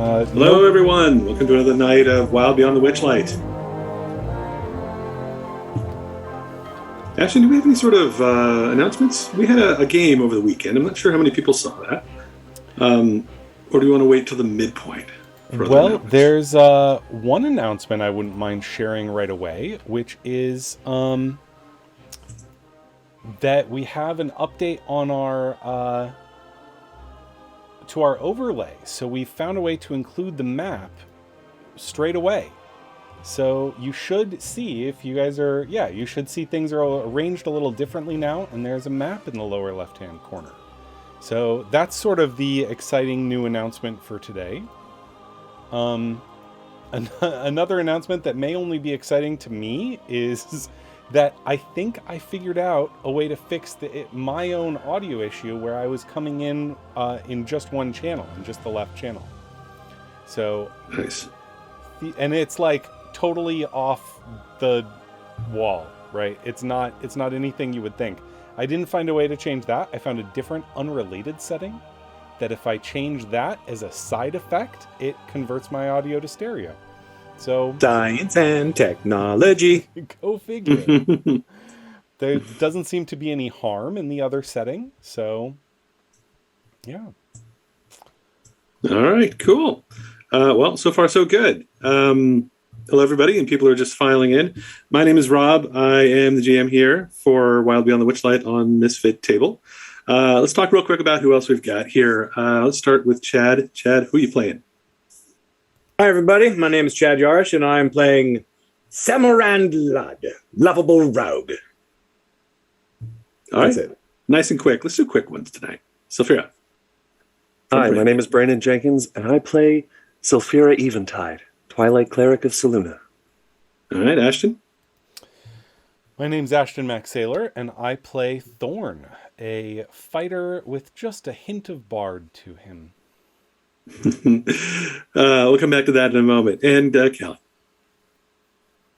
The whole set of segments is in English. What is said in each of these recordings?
Hello, everyone. Welcome to another night of Wild Beyond the Witchlight. Ashton, do we have any sort of announcements? We had a game over the weekend. I'm not sure how many people saw that. Or do you want to wait till the midpoint? Well, there's one announcement I wouldn't mind sharing right away, which is that we have an update on our to our overlay. So we found a way to include the map straight away. So you should see, if you guys are, you should see things are arranged a little differently now, and there's a map in the lower left-hand corner. So that's sort of the exciting new announcement for today. Another announcement that may only be exciting to me is that I think I figured out a way to fix my own audio issue where I was coming in just one channel, in just the left channel. So nice. And it's like totally off the wall, right? It's not anything you would think. I didn't find a way to change that. I found a different unrelated setting that if I change that as a side effect, it converts my audio to stereo. So science and technology. Go figure. There doesn't seem to be any harm in the other setting, so yeah. All right, cool. Well, so far so good. Hello, everybody, and people are just filing in. My name is Rob. I am the GM here for Wild Beyond the Witchlight on Misfit Table. Let's talk real quick about who else we've got here. Let's start with Chad. Chad, who are you playing? Hi, everybody. My name is Chad Yarish, and I'm playing Samurand Lud, Lovable Rogue. That's it. Nice and quick. Let's do quick ones tonight. Sophia. Hi, my name is Brandon Jenkins, and I play Sylphira Eventide, Twilight Cleric of Selûne. All right, Ashton. My name's Ashton Maxaylor, and I play Thorn, a fighter with just a hint of bard to him. We'll come back to that in a moment. And Kelly.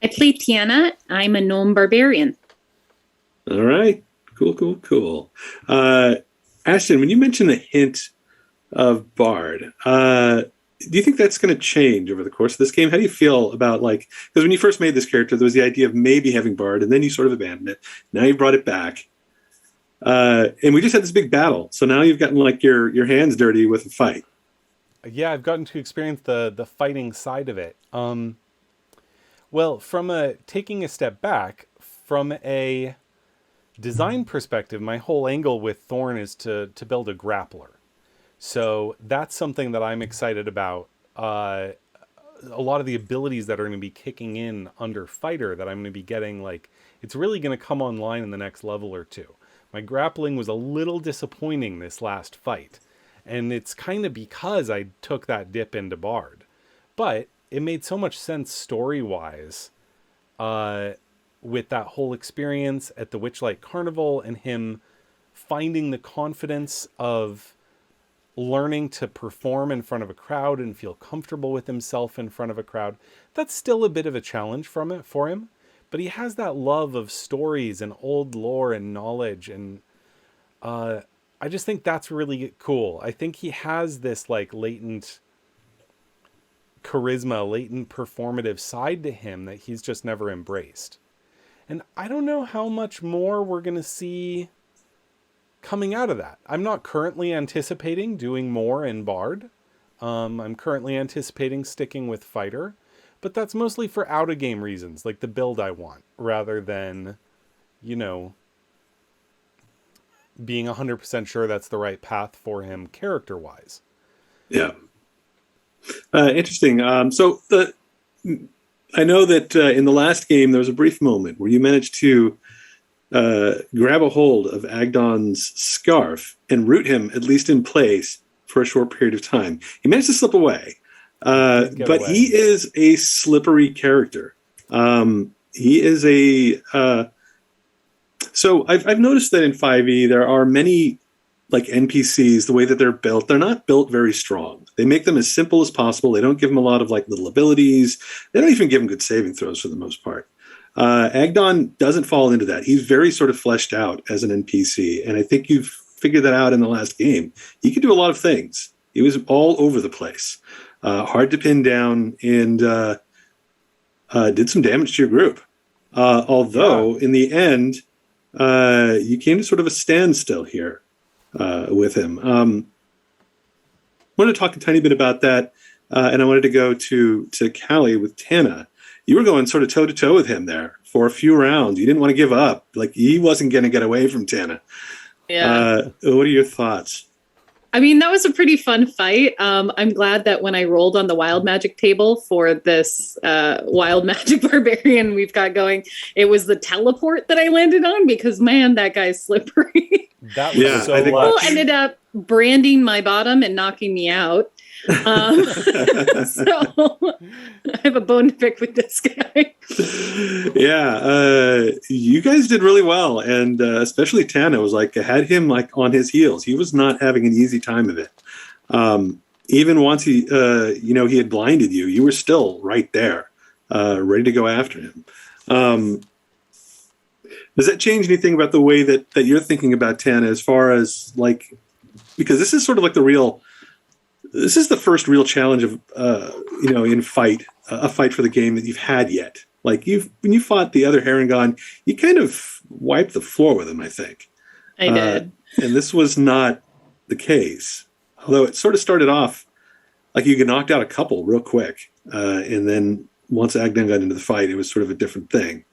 I play Tiana. I'm a gnome barbarian. All right. Cool. Ashton, when you mentioned the hint of bard, do you think that's going to change over the course of this game? How do you feel about, because when you first made this character, there was the idea of maybe having bard, and then you sort of abandoned it. Now you brought it back. And we just had this big battle. So now you've gotten your hands dirty with a fight. Yeah, I've gotten to experience the fighting side of it. Well, taking a step back, from a design perspective, my whole angle with Thorn is to build a grappler. So that's something that I'm excited about. A lot of the abilities that are going to be kicking in under fighter that I'm going to be getting, it's really going to come online in the next level or two. My grappling was a little disappointing this last fight. And it's kind of because I took that dip into bard. But it made so much sense story-wise with that whole experience at the Witchlight Carnival and him finding the confidence of learning to perform in front of a crowd and feel comfortable with himself in front of a crowd. That's still a bit of a challenge for him. But he has that love of stories and old lore and knowledge, and I just think that's really cool. I think he has this latent charisma, latent performative side to him that he's just never embraced. And I don't know how much more we're going to see coming out of that. I'm not currently anticipating doing more in bard. I'm currently anticipating sticking with fighter, but that's mostly for out-of-game reasons, like the build I want, rather than, being 100% sure that's the right path for him character-wise. Yeah. Interesting. So I know that in the last game, there was a brief moment where you managed to grab a hold of Agdon's scarf and root him, at least in place, for a short period of time. He managed to slip away. But he is a slippery character. He is a... So I've noticed that in 5e there are many NPCs, the way that they're built, they're not built very strong. They make them as simple as possible. They don't give them a lot of little abilities. They don't even give them good saving throws for the most part. Agdon doesn't fall into that. He's very sort of fleshed out as an NPC, and I think you've figured that out in the last game. He could do a lot of things. He was all over the place. hard to pin down, and did some damage to your group. Although, in the end, you came to sort of a standstill here with him. I wanted to talk a tiny bit about that, and I wanted to go to Callie with Tana. You were going sort of toe-to-toe with him there for a few rounds. You didn't want to give up. Like, he wasn't going to get away from Tana. Yeah. What are your thoughts? I mean, that was a pretty fun fight. I'm glad that when I rolled on the wild magic table for this wild magic barbarian we've got going, it was the teleport that I landed on, because, man, that guy's slippery. That was so much. Who ended up branding my bottom and knocking me out. So I have a bone to pick with this guy. Yeah, you guys did really well, and especially Tana was like, had him like on his heels. He was not having an easy time of it. Even once he had blinded you, you were still right there, ready to go after him. Does that change anything about the way that you're thinking about Tana, as far as like, because this is sort of like this is the first real challenge of in a fight for the game that you've had yet. Like, when you fought the other Harengon, you kind of wiped the floor with him, I think. I did. And this was not the case. Although it sort of started off like you get knocked out a couple real quick. And then once Agdan got into the fight, it was sort of a different thing.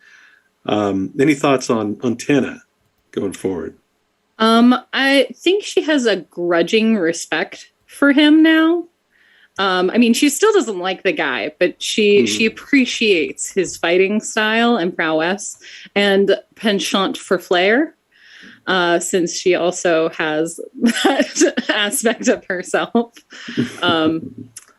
Any thoughts on Tana going forward? I think she has a grudging respect for him now. I mean, she still doesn't like the guy, but she appreciates his fighting style and prowess and penchant for flair, since she also has that aspect of herself.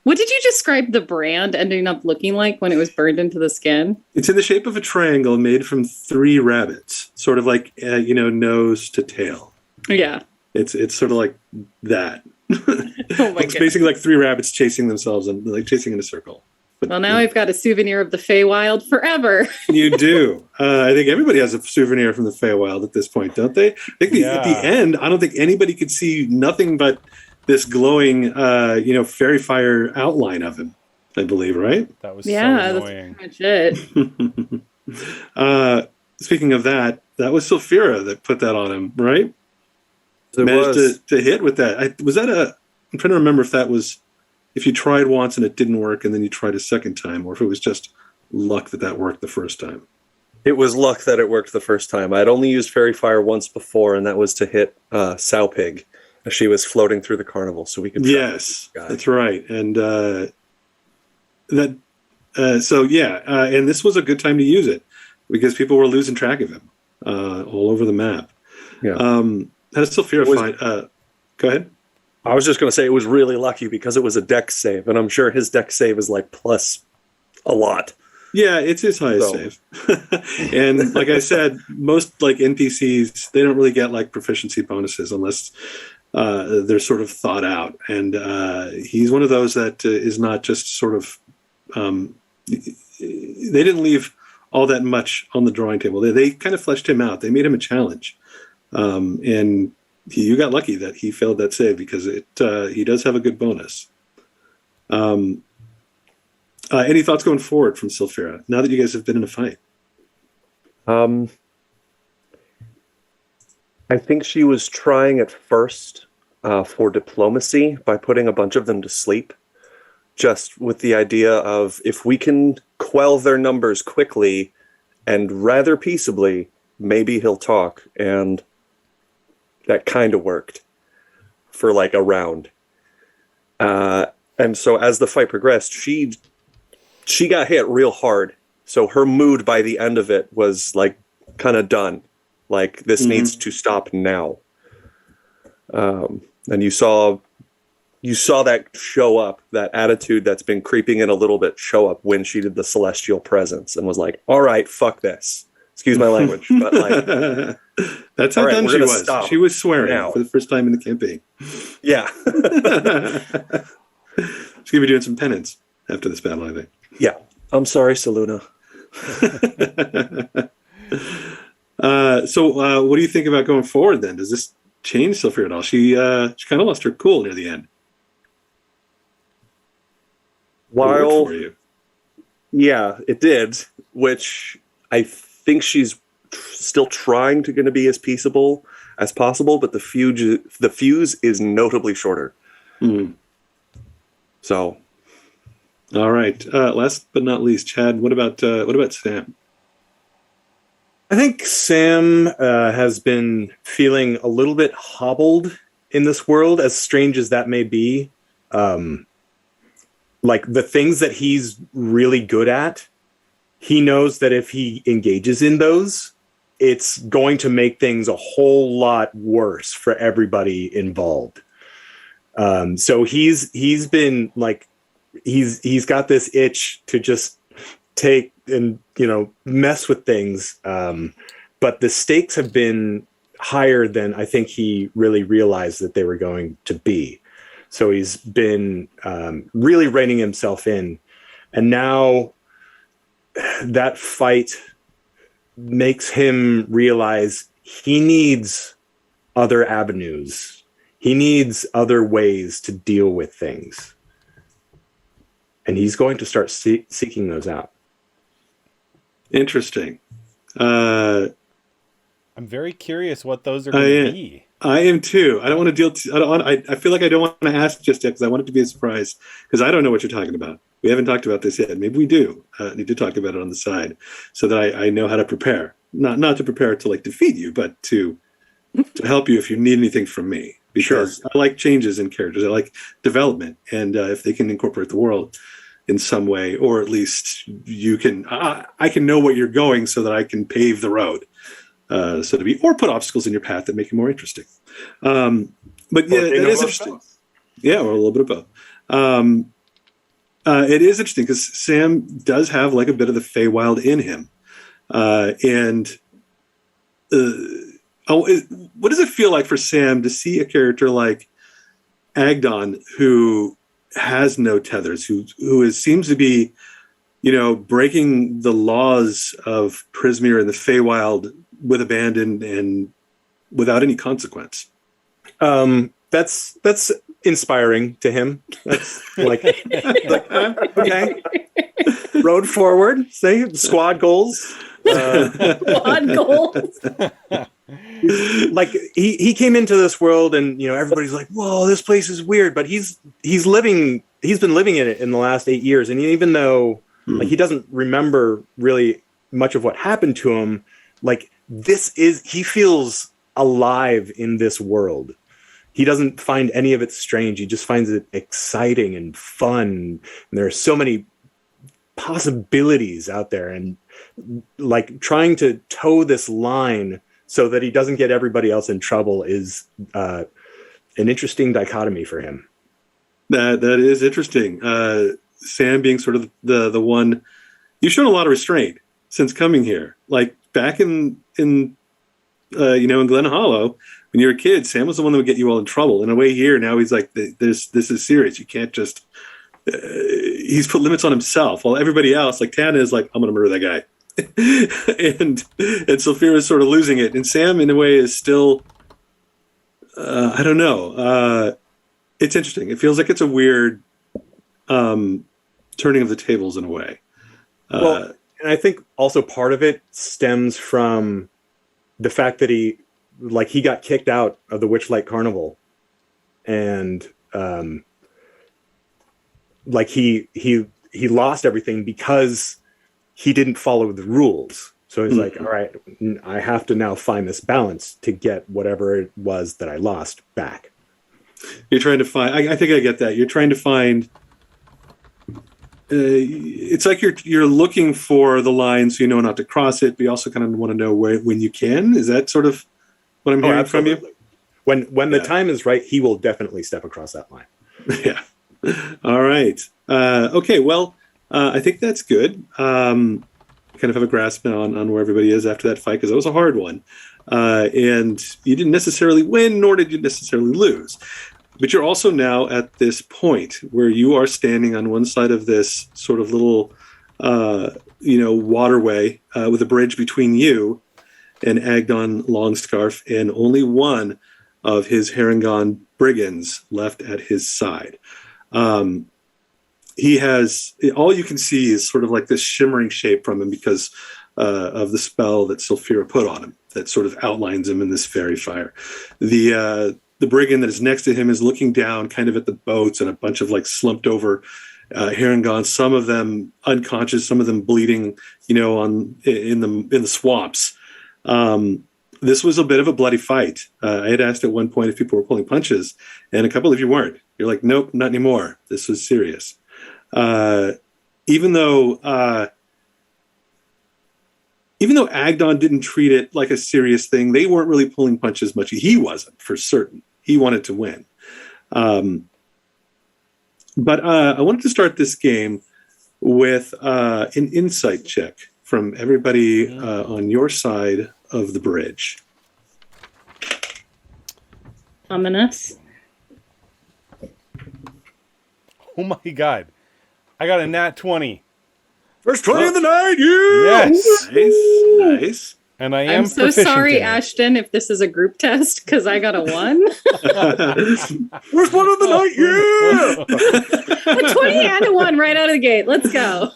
What did you describe the brand ending up looking like when it was burned into the skin? It's in the shape of a triangle made from 3 rabbits, sort of like nose to tail. Yeah. It's sort of like that. It's basically like 3 rabbits chasing themselves and like chasing in a circle. But, well, now I've got a souvenir of the Feywild forever. You do. I think everybody has a souvenir from the Feywild at this point, don't they? I think at the end, I don't think anybody could see nothing but this glowing, fairy fire outline of him, I believe, right? That was so annoying. That's pretty much it. Speaking of that was Sulfira that put that on him, right? Managed to hit with that. I'm trying to remember if you tried once and it didn't work and then you tried a second time, or if it was just luck that worked the first time. It was luck that it worked the first time. I'd only used Fairy Fire once before, and that was to hit Sow Pig as she was floating through the carnival, so we could. Yes, that's right, and and this was a good time to use it because people were losing track of him all over the map. Yeah. How does Sulfira find? Go ahead. I was just going to say it was really lucky because it was a dex save, and I'm sure his dex save is like plus a lot. Yeah, it's his highest save. And like I said, most like NPCs, they don't really get like proficiency bonuses unless they're sort of thought out. And he's one of those that is not just sort of, they didn't leave all that much on the drawing table. They kind of fleshed him out. They made him a challenge. And you got lucky that he failed that save because he does have a good bonus. Any thoughts going forward from Sulfira now that you guys have been in a fight? I think she was trying at first for diplomacy by putting a bunch of them to sleep, just with the idea of if we can quell their numbers quickly and rather peaceably, maybe he'll talk. And that kind of worked for like a round. And so as the fight progressed, she got hit real hard. So her mood by the end of it was like kind of done. Like this needs to stop now. And you saw that show up, that attitude that's been creeping in a little bit show up when she did the celestial presence and was like, all right, fuck this. Excuse my language, but like that's how done she was. Stop. She was swearing for the first time in the campaign. Yeah. She's gonna be doing some penance after this battle, I think. Yeah. I'm sorry, Saluna. So what do you think about going forward then? Does this change Sulfira at all? She kind of lost her cool near the end. worked While for you. yeah, it did, which I think she's still trying to going to be as peaceable as possible, but the fuse is notably shorter. Hmm. So All right. Last but not least, Chad. What about Sam? I think Sam has been feeling a little bit hobbled in this world, as strange as that may be. Like the things that he's really good at, he knows that if he engages in those, it's going to make things a whole lot worse for everybody involved. So he's been like, he's got this itch to just take and mess with things, but the stakes have been higher than I think he really realized that they were going to be. So he's been really reining himself in, and now that fight makes him realize he needs other avenues. He needs other ways to deal with things, and he's going to start seeking those out. Interesting. I'm very curious what those are going to be. I am too. I don't want to deal. I feel like I don't want to ask just yet because I want it to be a surprise because I don't know what you're talking about. We haven't talked about this yet. Maybe we do need to talk about it on the side so that I know how to prepare. Not to prepare to like defeat you, but to help you if you need anything from me. Because I like changes in characters. I like development, and if they can incorporate the world in some way, or at least you can, I can know what you're going so that I can pave the road. So to be, or put obstacles in your path that make it more interesting. But yeah, that is interesting. Yeah, or a little bit of both. It is interesting because Sam does have like a bit of the Feywild in him, what does it feel like for Sam to see a character like Agdon who has no tethers, who seems to be, breaking the laws of Prismeer and the Feywild with abandon and without any consequence? That's inspiring to him. That's like okay. Road forward. Say squad goals. Squad goals. Like he came into this world and everybody's like, whoa, this place is weird, but he's been living in it in the last 8 years, and even though like he doesn't remember really much of what happened to him, like he feels alive in this world. He doesn't find any of it strange. He just finds it exciting and fun, and there are so many possibilities out there, and like trying to toe this line so that he doesn't get everybody else in trouble is an interesting dichotomy for him. That is interesting. Sam being sort of the one, you've shown a lot of restraint since coming here. Like back in Glen Hollow, when you were a kid, Sam was the one that would get you all in trouble. In a way, here now he's like, this is serious. You can't just. He's put limits on himself, while everybody else, like Tana, is like, I'm going to murder that guy. and Sophia is sort of losing it, and Sam in a way is still I don't know, it's interesting. It feels like it's a weird turning of the tables in a way. Well, and I think also part of it stems from the fact that he got kicked out of the Witchlight Carnival, and he lost everything because he didn't follow the rules. So he's like, all right, I have to now find this balance to get whatever it was that I lost back. You're trying to find, I think I get that. You're trying to find, it's like you're looking for the line so you know not to cross it, but you also kind of want to know when you can. Is that sort of what I'm hearing from you? When the time is right, he will definitely step across that line. Yeah. All right. Okay, well, I think that's good. Kind of have a grasp on where everybody is after that fight, because it was a hard one. And you didn't necessarily win, nor did you necessarily lose. But you're also now at this point where you are standing on one side of this sort of little, waterway with a bridge between you and Agdon Longscarf, and only one of his Harengon brigands left at his side. he has, all you can see is sort of like this shimmering shape from him because of the spell that Sulfira put on him that sort of outlines him in this fairy fire. The brigand that is next to him is looking down kind of at the boats and a bunch of like slumped over Harengon, some of them unconscious, some of them bleeding, in the swamps. This was a bit of a bloody fight. I had asked at one point if people were pulling punches, and a couple of you weren't. You're like, nope, not anymore. This was serious. Even though Agdon didn't treat it like a serious thing, they weren't really pulling punches much. He wasn't, for certain. He wanted to win. But I wanted to start this game with an insight check from everybody on your side of the bridge. Ominous. Oh my god. I got a nat 20. First 20 of the night, yeah! Yes. Nice. And I am I'm so proficient sorry, in it. Ashton, if this is a group test, because I got a 1. First one of the night, yeah! A 20 and a 1 right out of the gate. Let's go.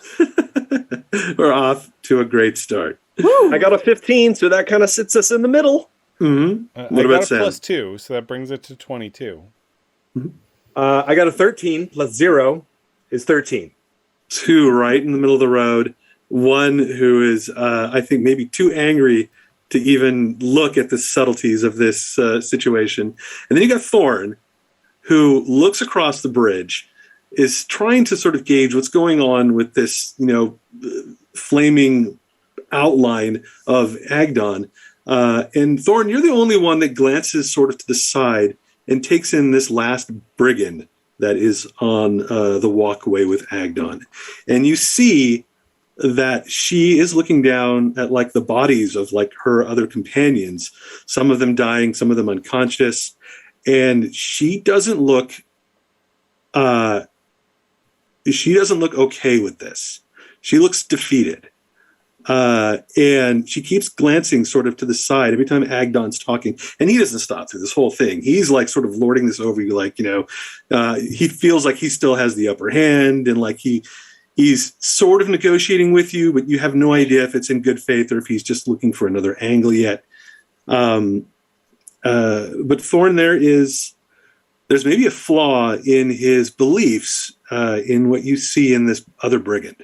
We're off to a great start. Woo. I got a 15, so that kind of sits us in the middle. Mm-hmm. I about got a Sam? plus 2, so that brings it to 22. I got a 13 plus 0 is 13. 2 right in the middle of the road. 1 who is, I think, maybe too angry to even look at the subtleties of this situation. And then you got Thorn, who looks across the bridge, is trying to sort of gauge what's going on with this, flaming outline of Agdon. And Thorn, you're the only one that glances sort of to the side and takes in this last brigand that is on the walkway with Agdon. And you see that she is looking down at like the bodies of like her other companions, some of them dying, some of them unconscious. And she doesn't look okay with this. She looks defeated. And she keeps glancing sort of to the side every time Agdon's talking, and he doesn't stop through this whole thing. He's like sort of lording this over you, like, he feels like he still has the upper hand, and like he's sort of negotiating with you, but you have no idea if it's in good faith or if he's just looking for another angle yet. But Thorn, there's maybe a flaw in his beliefs in what you see in this other brigand.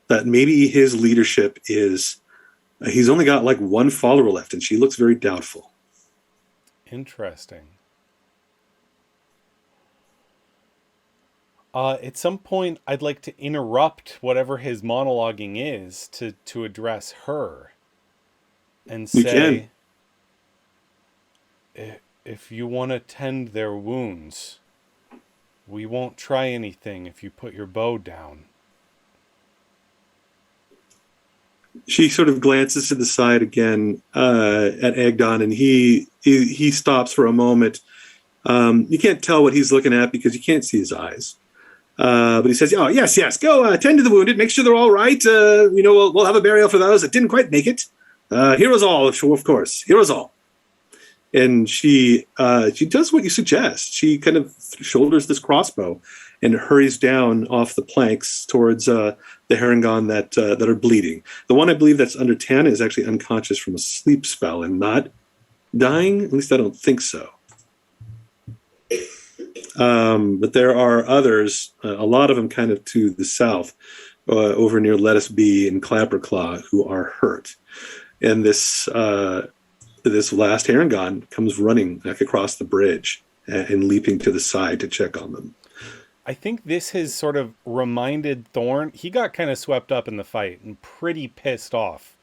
That maybe his leadership is, he's only got like 1 follower left, and she looks very doubtful. Interesting. At some point, I'd like to interrupt whatever his monologuing is to address her and You say, if you want to tend their wounds, we won't try anything if you put your bow down. She sort of glances to the side again at Agdon, and he stops for a moment. You can't tell what he's looking at because you can't see his eyes. But he says, "Oh, yes, go tend to the wounded. Make sure they're all right. We'll have a burial for those that didn't quite make it. Heroes all, of course. Heroes all." And she does what you suggest. She kind of shoulders this crossbow and hurries down off the planks towards the Harengon that are bleeding. The one I believe that's under Tana is actually unconscious from a sleep spell and not dying. At least I don't think so. But there are others, a lot of them kind of to the south, over near Lettuce Bee and Clapperclaw, who are hurt. And this last Harengon comes running back across the bridge and leaping to the side to check on them. I think this has sort of reminded Thorn. He got kind of swept up in the fight and pretty pissed off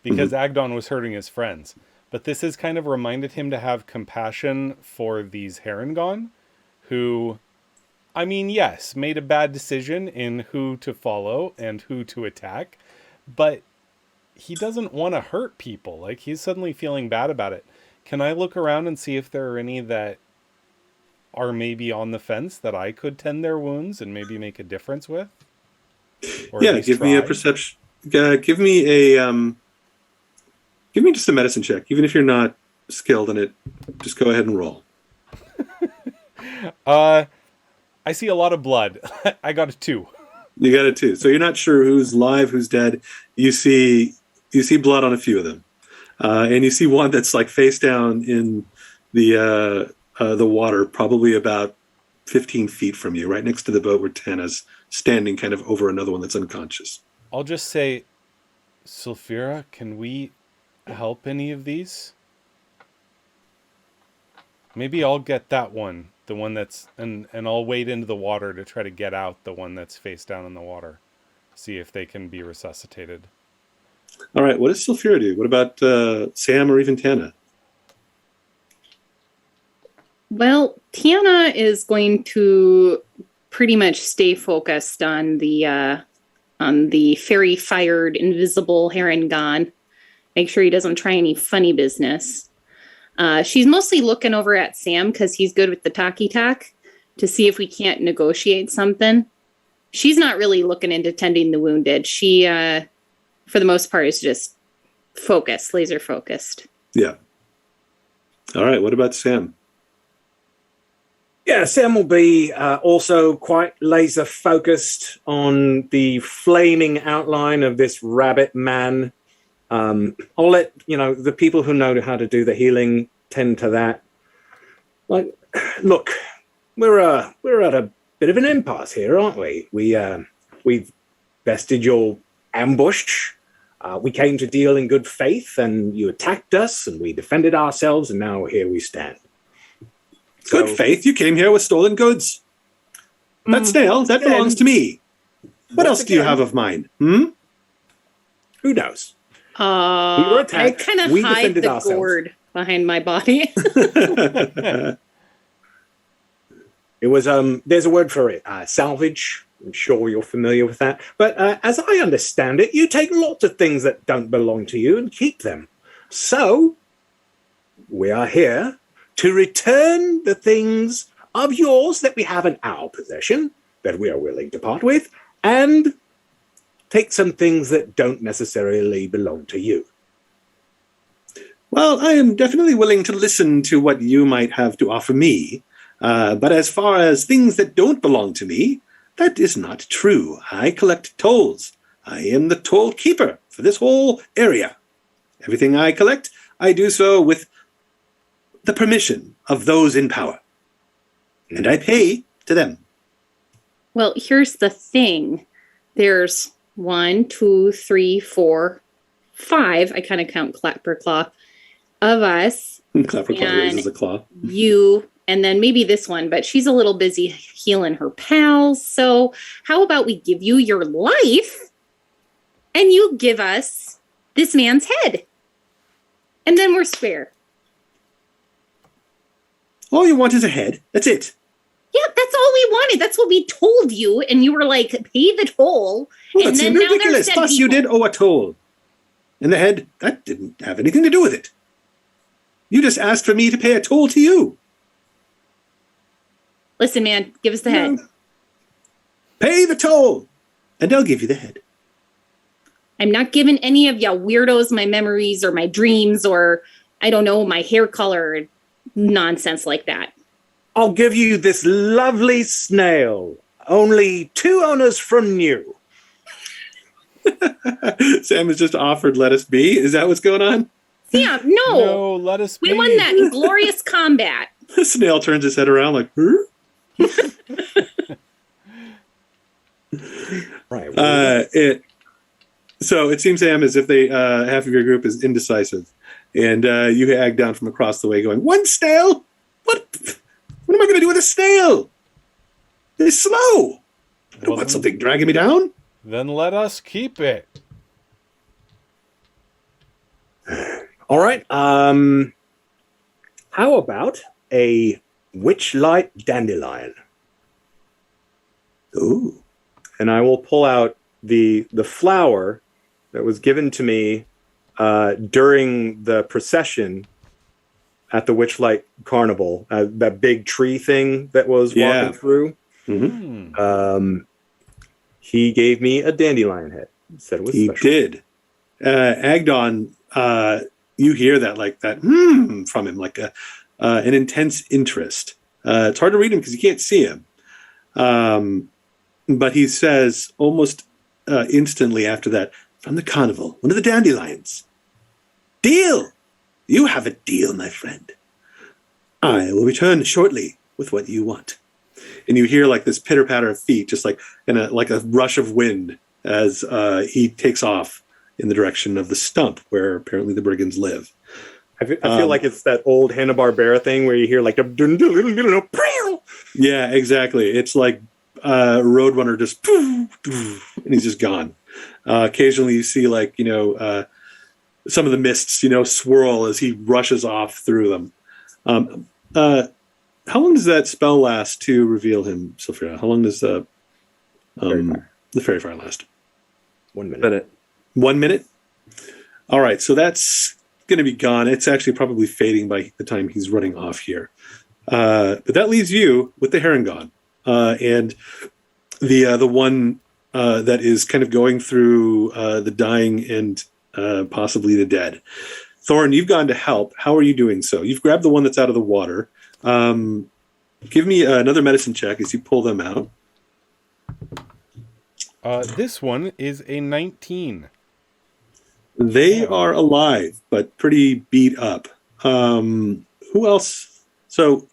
because Agdon was hurting his friends. But this has kind of reminded him to have compassion for these Harengon, who, I mean, yes, made a bad decision in who to follow and who to attack, but he doesn't want to hurt people. Like, he's suddenly feeling bad about it. Can I look around and see if there are any that are maybe on the fence that I could tend their wounds and maybe make a difference with? Or Yeah, give me a perception. Give me just a medicine check, even if you're not skilled in it. Just go ahead and roll. I see a lot of blood. I got a 2. You got it too. So you're not sure who's live, who's dead. You see blood on a few of them, and you see one that's like face down in the water, probably about 15 feet from you, right next to the boat where Tana's standing, kind of over another one that's unconscious. I'll just say, Sulfira, can we help any of these? Maybe I'll get that one, the one that's, and I'll wade into the water to try to get out the one that's face down in the water. See if they can be resuscitated. All right, what does Sulfira do? What about Sam or even Tana? Well, Tiana is going to pretty much stay focused on the fairy-fired invisible Harengon. Make sure he doesn't try any funny business. She's mostly looking over at Sam because he's good with the talkie-talk to see if we can't negotiate something. She's not really looking into tending the wounded. She, for the most part, is just focused, laser focused. Yeah. All right, what about Sam? Yeah, Sam will be also quite laser focused on the flaming outline of this rabbit man. I'll let the people who know how to do the healing tend to that. Like, look, we're at a bit of an impasse here, aren't we? We've bested your ambush. We came to deal in good faith, and you attacked us, and we defended ourselves, and now here we stand. Good faith. You came here with stolen goods. That snail, that belongs to me. What else do you have of mine? Who knows? We were attacked. I kind of We hide defended the ourselves. gourd behind my body. It was there's a word for it, salvage. I'm sure you're familiar with that. But as I understand it, you take lots of things that don't belong to you and keep them. So we are here to return the things of yours that we have in our possession that we are willing to part with, and take some things that don't necessarily belong to you. Well, I am definitely willing to listen to what you might have to offer me. But as far as things that don't belong to me, that is not true. I collect tolls. I am the toll keeper for this whole area. Everything I collect, I do so with the permission of those in power. And I pay to them. Well, here's the thing. There's 1, 2, 3, 4, 5. I kind of count Clapperclaw of us. Clapperclaw raises a claw. You, and then maybe this one, but she's a little busy healing her pals. So how about we give you your life and you give us this man's head? And then we're square. All you want is a head. That's it. Yeah, that's all we wanted. That's what we told you. And you were like, pay the toll. Well, and that then seemed now ridiculous. there's Plus, you did owe a toll. And the head, that didn't have anything to do with it. You just asked for me to pay a toll to you. Listen, man, give us the head. Pay the toll, and I'll give you the head. I'm not giving any of y'all weirdos my memories or my dreams or, I don't know, my hair color nonsense like that. I'll give you this lovely snail. Only 2 owners from new. Sam has just offered let us be. Is that what's going on? Sam, no. No, let us We be. won that in glorious combat. The snail turns his head around like, huh? Right. So it seems, Sam, as if they half of your group is indecisive. And you ag down from across the way going, 1 snail? What am I going to do with a snail? It's slow. I don't want something dragging me down. Then let us keep it. All right. How about a Witchlight dandelion? Ooh. And I will pull out the flower that was given to me during the procession at the Witchlight Carnival. That big tree thing that was walking through. Mm-hmm. He gave me a dandelion head. Said it was He special. did. Agdon, you hear that like that from him, like an intense interest. It's hard to read him because you can't see him. but he says almost instantly after that, from the carnival, one of the dandelions. Deal! You have a deal, my friend. I will return shortly with what you want. And you hear like this pitter patter of feet, just like like a rush of wind as he takes off in the direction of the stump where apparently the brigands live. I feel like it's that old Hanna-Barbera thing where you hear like a Yeah, exactly. It's like Roadrunner just and he's just gone. Occasionally you see like, some of the mists, swirl as he rushes off through them. How long does that spell last to reveal him, Sophia? How long does the fairy fire last? 1 minute. 1 minute? All right, so that's going to be gone. It's actually probably fading by the time he's running off here. But that leaves you with the Harengon. And the one that is kind of going through the dying and possibly the dead. Thorn, you've gone to help. How are you doing so? You've grabbed the one that's out of the water. Give me another medicine check as you pull them out. This one is a 19. They are alive, but pretty beat up. Who else? So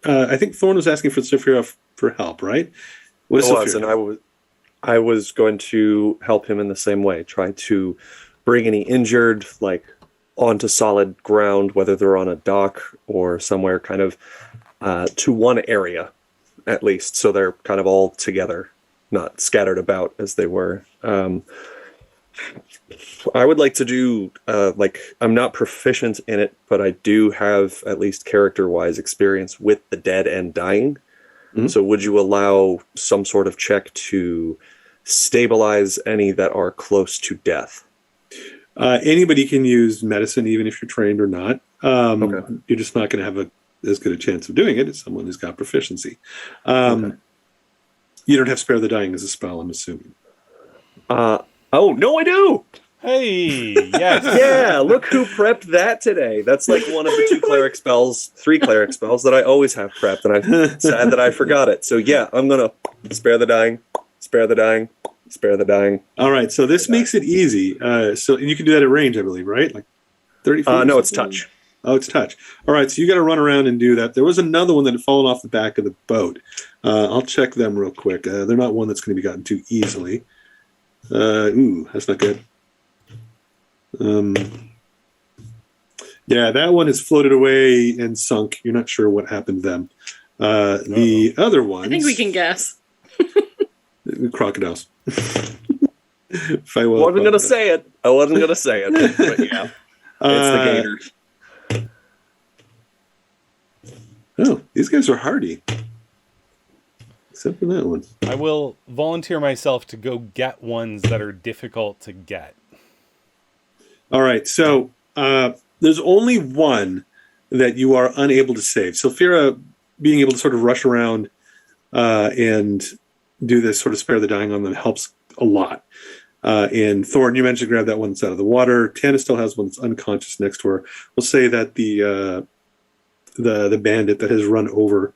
I think Thorn was asking for Sophia for help, right? What is Sophia? And I was going to help him in the same way, try to bring any injured, like, onto solid ground, whether they're on a dock or somewhere kind of to one area, at least, so they're kind of all together, not scattered about as they were. I would like to do, I'm not proficient in it, but I do have, at least character-wise, experience with the dead and dying. Mm-hmm. So would you allow some sort of check to stabilize any that are close to death? Anybody can use medicine, even if you're trained or not. Okay. You're just not going to have as good a chance of doing it as someone who's got proficiency. Okay. You don't have Spare the Dying as a spell, I'm assuming. Oh, no, I do! Hey, yes. Yeah, look who prepped that today. That's like one of the three cleric spells that I always have prepped, and I'm sad that I forgot it. So yeah, I'm going to Spare the Dying, Spare the Dying, Spare the Dying. All right, so this makes it easy. So you can do that at range, I believe, right? Like 30 feet? No, it's touch. Oh, it's touch. All right, so you got to run around and do that. There was another one that had fallen off the back of the boat. I'll check them real quick. They're not one that's going to be gotten to easily. That's not good. Yeah, that one has floated away and sunk. You're not sure what happened to them. The other ones... I think we can guess. Crocodiles. I wasn't going to say it. But yeah, it's the gators. Oh, these guys are hardy. Except for that one. I will volunteer myself to go get ones that are difficult to get. All right, so there's only one that you are unable to save. Sulfira being able to sort of rush around and do this sort of Spare the Dying on them helps a lot. And Thorn, you mentioned grab that one that's out of the water. Tana still has one that's unconscious next to her. We'll say that the bandit that has run over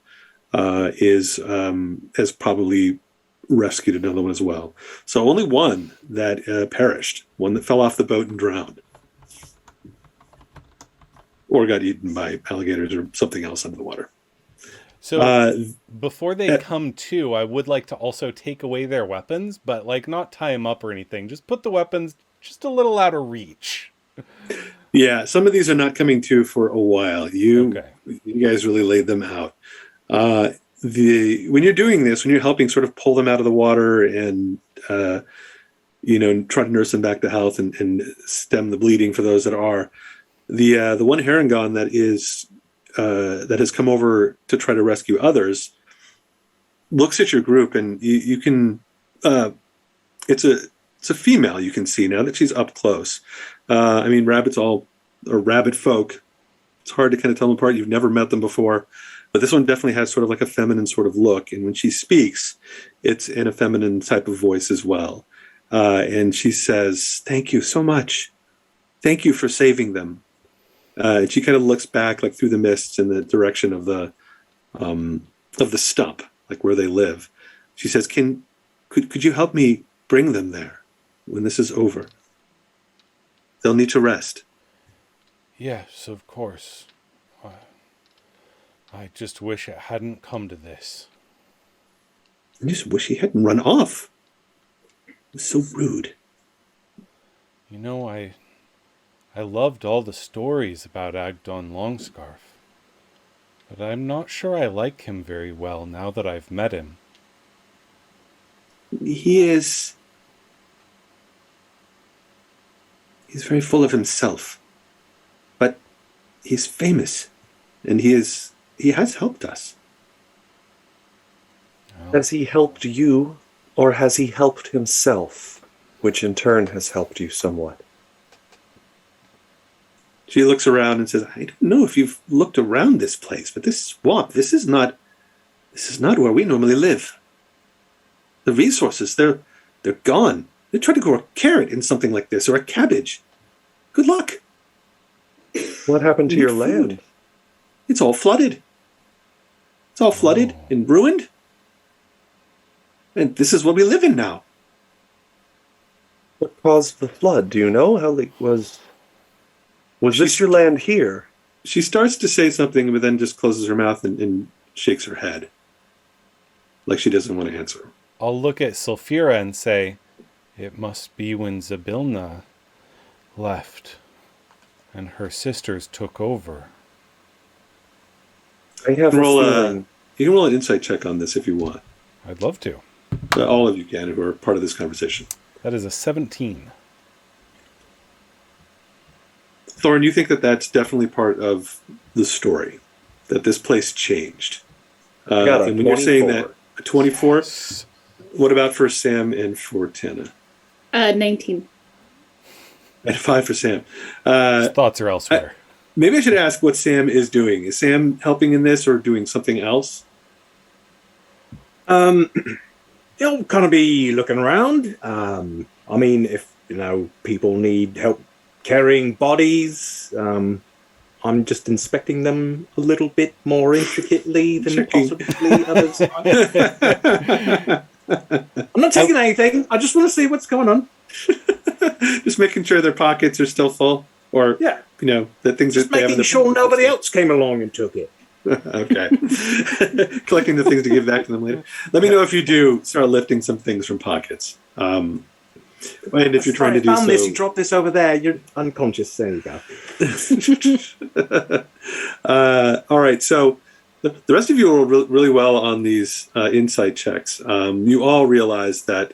has probably rescued another one as well. So only one that perished, one that fell off the boat and drowned. Or got eaten by alligators or something else under the water. So before they come to, I would like to also take away their weapons, but like not tie them up or anything. Just put the weapons just a little out of reach. Yeah, some of these are not coming to for a while. You guys really laid them out. When you're doing this, when you're helping sort of pull them out of the water and try to nurse them back to health and stem the bleeding for those that are, the one Harengon that has come over to try to rescue others looks at your group, and you can it's a female. You can see now that she's up close. Rabbit folk. It's hard to kind of tell them apart. You've never met them before, but this one definitely has sort of like a feminine sort of look. And when she speaks, it's in a feminine type of voice as well. And she says, "Thank you so much. Thank you for saving them." And she kind of looks back, like through the mists, in the direction of the stump, like where they live. She says, could you help me bring them there when this is over? They'll need to rest. Yes, of course. I just wish it hadn't come to this. I just wish he hadn't run off. It was so rude. You know, I loved all the stories about Agdon Longscarf, but I'm not sure I like him very well now that I've met him. He's very full of himself, but he's famous, and he has helped us. Has he helped you, or has he helped himself, which in turn has helped you somewhat? She looks around and says, I don't know if you've looked around this place, but this swamp, this is not where we normally live. The resources, they're gone. They try to grow a carrot in something like this, or a cabbage. Good luck. What happened to your land? It's all flooded. It's all flooded and ruined. And this is what we live in now. What caused the flood? Do you know how it was? Was this your land here? She starts to say something, but then just closes her mouth and shakes her head. Like she doesn't want to answer. I'll look at Sulfira and say, it must be when Zabilna left and her sisters took over. I have a feeling. You can roll an insight check on this if you want. I'd love to. All of you can who are part of this conversation. That is a 17. Thorin, you think that that's definitely part of the story, that this place changed. Got a and when you're saying 24. that, a 24, what about for Sam and for Tana? 19. And 5 for Sam. His thoughts are elsewhere. Maybe I should ask what Sam is doing. Is Sam helping in this or doing something else? He'll kind of be looking around. I mean, if, people need help carrying bodies, I'm just inspecting them a little bit more intricately than possibly others. I'm not taking anything. I just want to see what's going on. Just making sure their pockets are still full, or that things just that they have in making their sure pockets. nobody else came along and took it. Okay. Collecting the things to give back to them later. Let me know if you do start lifting some things from pockets. And if you're trying to do found so, this, you dropped this over there. You're unconscious. There you go. all right. So the rest of you roll really well on these insight checks. You all realize that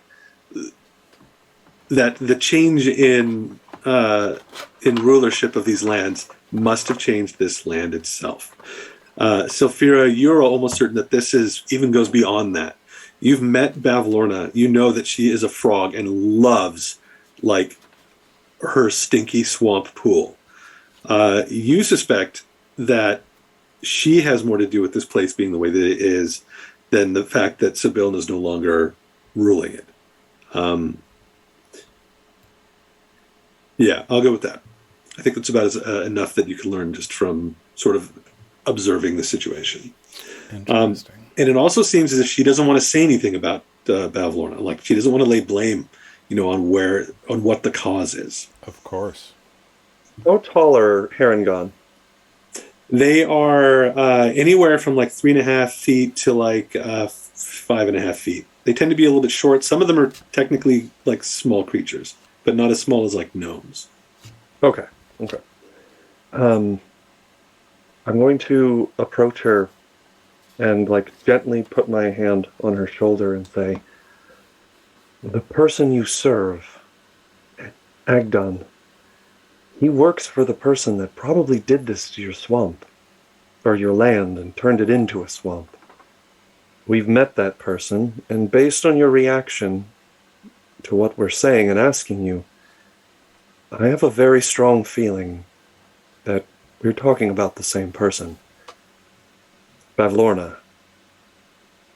the change in rulership of these lands must have changed this land itself. Sulfira, you're almost certain that this even goes beyond that. You've met Bavlorna. You know that she is a frog and loves, her stinky swamp pool. You suspect that she has more to do with this place being the way that it is than the fact that Sibilna is no longer ruling it. Yeah, I'll go with that. I think it's about enough that you can learn just from sort of observing the situation. Interesting. And it also seems as if she doesn't want to say anything about Bavlorna. Like she doesn't want to lay blame, on what the cause is. Of course. How tall are Harengon? They are anywhere from 3.5 feet to 5.5 feet. They tend to be a little bit short. Some of them are technically small creatures, but not as small as gnomes. Okay. I'm going to approach her and gently put my hand on her shoulder and say, the person you serve, Agdon, he works for the person that probably did this to your swamp, or your land, and turned it into a swamp. We've met that person, and based on your reaction to what we're saying and asking you, I have a very strong feeling that we're talking about the same person. Bavlorna,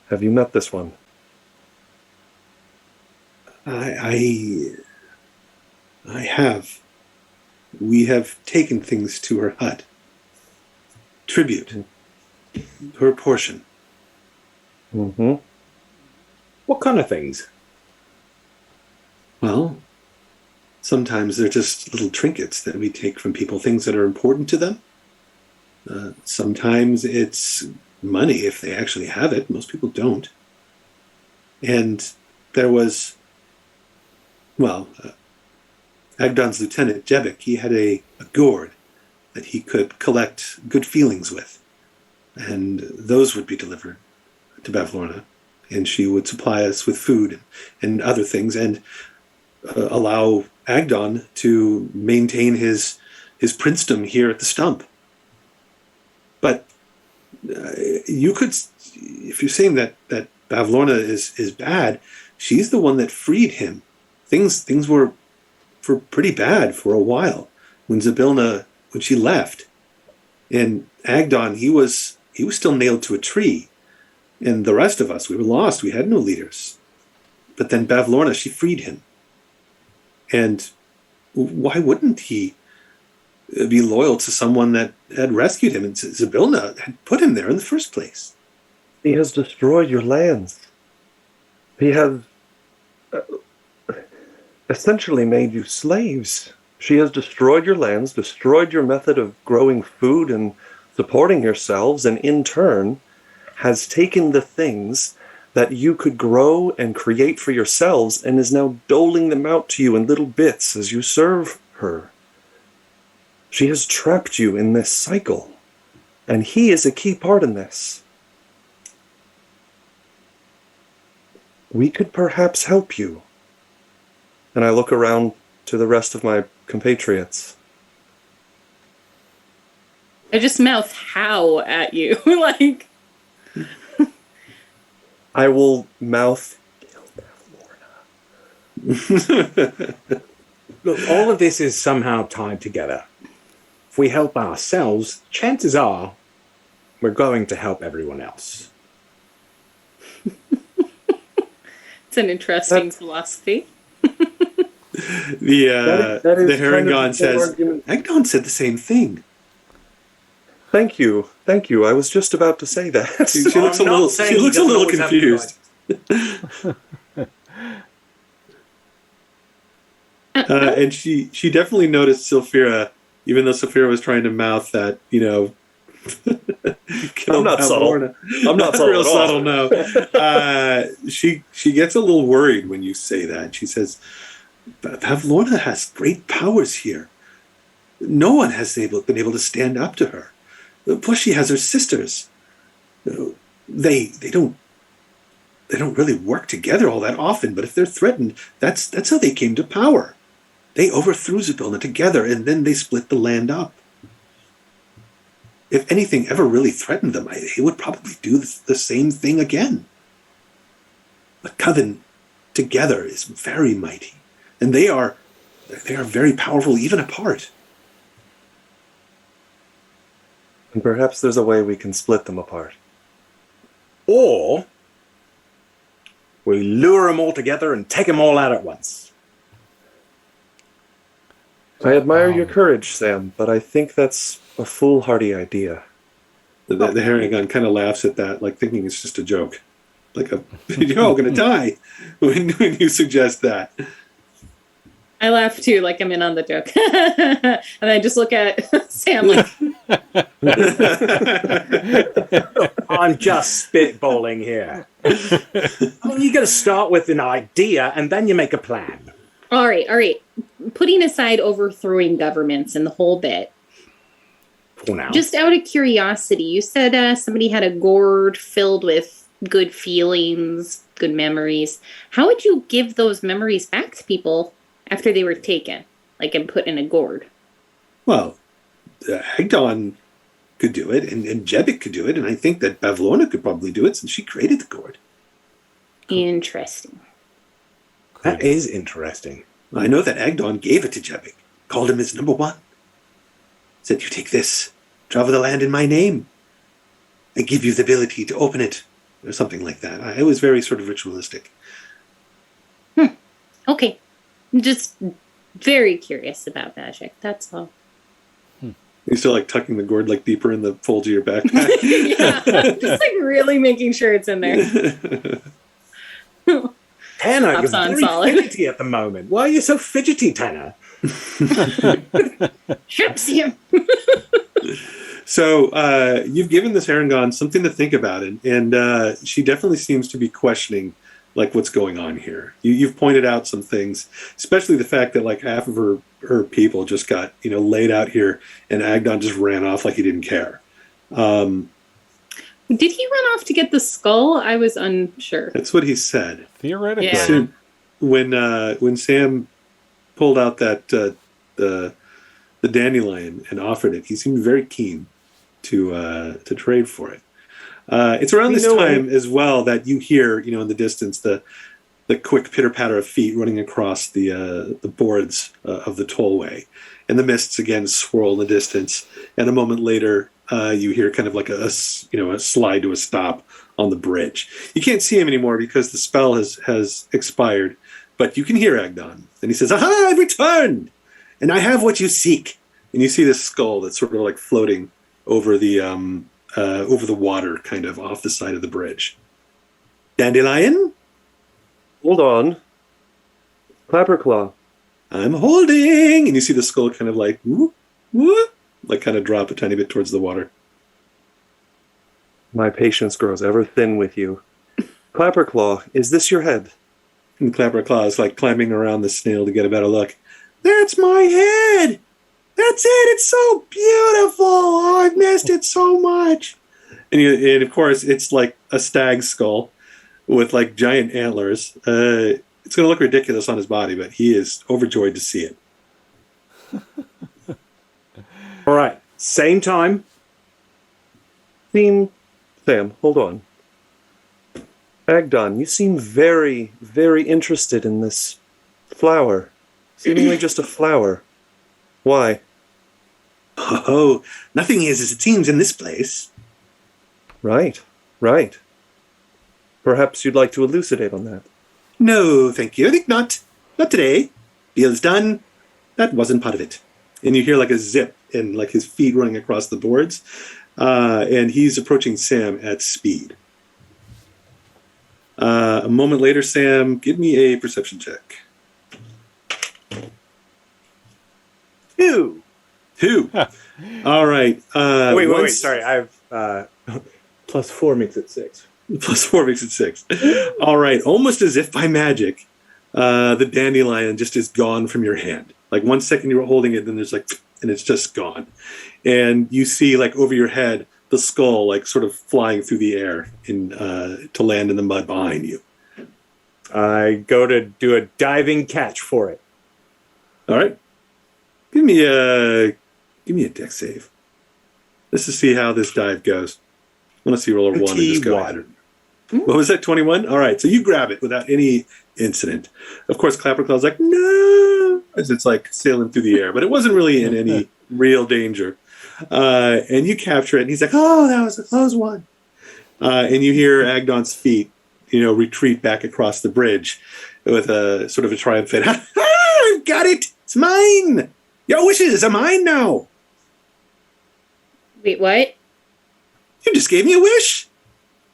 have you met this one? I have. We have taken things to her hut. Tribute. Her portion. Mm-hmm. What kind of things? Well, sometimes they're just little trinkets that we take from people, things that are important to them. Sometimes it's money if they actually have it. Most people don't. And there was, Agdon's lieutenant, Jebek, he had a gourd that he could collect good feelings with. And those would be delivered to Bavlorna. And she would supply us with food and other things and allow Agdon to maintain his princedom here at the stump. But you could, if you're saying that Bavlorna is bad, she's the one that freed him. Things were pretty bad for a while when Zybilna, when she left, and Agdon, he was still nailed to a tree, and the rest of us, we were lost. We had no leaders. But then Bavlorna, she freed him, and why wouldn't he be loyal to someone that had rescued him? And Zybilna had put him there in the first place. He has destroyed your lands. He has essentially made you slaves. She has destroyed your lands, destroyed your method of growing food and supporting yourselves, and in turn has taken the things that you could grow and create for yourselves and is now doling them out to you in little bits as you serve her. She has trapped you in this cycle, and he is a key part in this. We could perhaps help you. And I look around to the rest of my compatriots. I just mouth "how" at you, like. I will mouth, "Kill Bavlorna." Look, all of this is somehow tied together. If we help ourselves, chances are we're going to help everyone else. It's an interesting philosophy. The Harengon says, argument. Agdon said the same thing. Thank you. I was just about to say that. She looks a little confused. And she definitely noticed Sylphira, even though Sylphira was trying to mouth that, kill I'm not subtle. I'm not subtle real at all. subtle, no. She gets a little worried when you say that. She says, Bavlorna has great powers here. No one has been able to stand up to her. Plus, she has her sisters. They don't really work together all that often. But if they're threatened, that's how they came to power. They overthrew Zybilna together, and then they split the land up. If anything ever really threatened them, they would probably do the same thing again. The coven together is very mighty, and they are very powerful even apart. And perhaps there's a way we can split them apart. Or we lure them all together and take them all out at once. I admire your courage, Sam, but I think that's a foolhardy idea. The Harengon kind of laughs at that, like thinking it's just a joke. Like you're all going to die when you suggest that. I laugh too, like I'm in on the joke. And I just look at Sam like, I'm just spitballing here. You got to start with an idea and then you make a plan. all right. Putting aside overthrowing governments and the whole bit, For now. just out of curiosity, you said somebody had a gourd filled with good feelings, good memories. How would you give those memories back to people after they were taken, like and put in a gourd? Well, Agdon could do it, and Jebek could do it, and I think that Bavlorna could probably do it since she created the gourd. Interesting. That is interesting. I know that Agdon gave it to Jebek, called him his number one. Said, you take this, travel the land in my name. I give you the ability to open it, or something like that. It was very sort of ritualistic. Okay. I'm just very curious about magic. That's all. You still like tucking the gourd like deeper in the folds of your backpack. Yeah. Just like really making sure it's in there. Tanner, you're Pops on very solid. fidgety at the moment. Why are you so fidgety, Tanner? Ships him. So you've given this Harengon something to think about, and she definitely seems to be questioning like what's going on here. You've pointed out some things, especially the fact that like half of her people just got laid out here, and Agdon just ran off like he didn't care. Did he run off to get the skull? I was unsure. That's what he said. Theoretically. Yeah. So when Sam pulled out that the dandelion and offered it, he seemed very keen to trade for it. It's around this time as well that you hear, in the distance, the quick pitter patter of feet running across the boards of the tollway, and the mists again swirl in the distance. And a moment later, you hear kind of like a slide to a stop on the bridge. You can't see him anymore because the spell has expired, but you can hear Agdon, and he says, "Aha! I've returned, and I have what you seek." And you see this skull that's sort of like floating over the water, kind of off the side of the bridge. Dandelion? Hold on. Clapperclaw. I'm holding! And you see the skull kind of like, whoop, whoop, like kind of drop a tiny bit towards the water. My patience grows ever thin with you. Clapperclaw, is this your head? And Clapperclaw is like climbing around the snail to get a better look. That's my head! That's it! It's so beautiful! Oh, I've missed it so much! And of course, it's like a stag skull with like giant antlers. It's going to look ridiculous on his body, but he is overjoyed to see it. All right, same time. Sam, hold on. Agdon, you seem very, very interested in this flower. Seemingly just a flower. Why? Oh, nothing is as it seems in this place. Right. Perhaps you'd like to elucidate on that. No, thank you. I think not. Not today. Deal's done. That wasn't part of it. And you hear like a zip and like his feet running across the boards. And he's approaching Sam at speed. A moment later, Sam, give me a perception check. 2. All right. Wait. Sorry, I've +4 makes it 6. +4 makes it 6. All right. Almost as if by magic, the dandelion just is gone from your hand. Like 1 second you were holding it, then there's like, and it's just gone. And you see like over your head, the skull like sort of flying through the air to land in the mud behind you. I go to do a diving catch for it. All right. Give me a dex save. Let's just see how this dive goes. I want to see roll a 1 and just go ahead. What was that, 21? All right, so you grab it without any incident. Of course, Clapperclaw's like, no, as it's like sailing through the air, but it wasn't really in any real danger. And you capture it, and he's like, oh, that was a close one. And you hear Agdon's feet, retreat back across the bridge with a sort of a triumphant, ha ha, I've got it, it's mine. Your wishes are mine now. Wait, what? You just gave me a wish.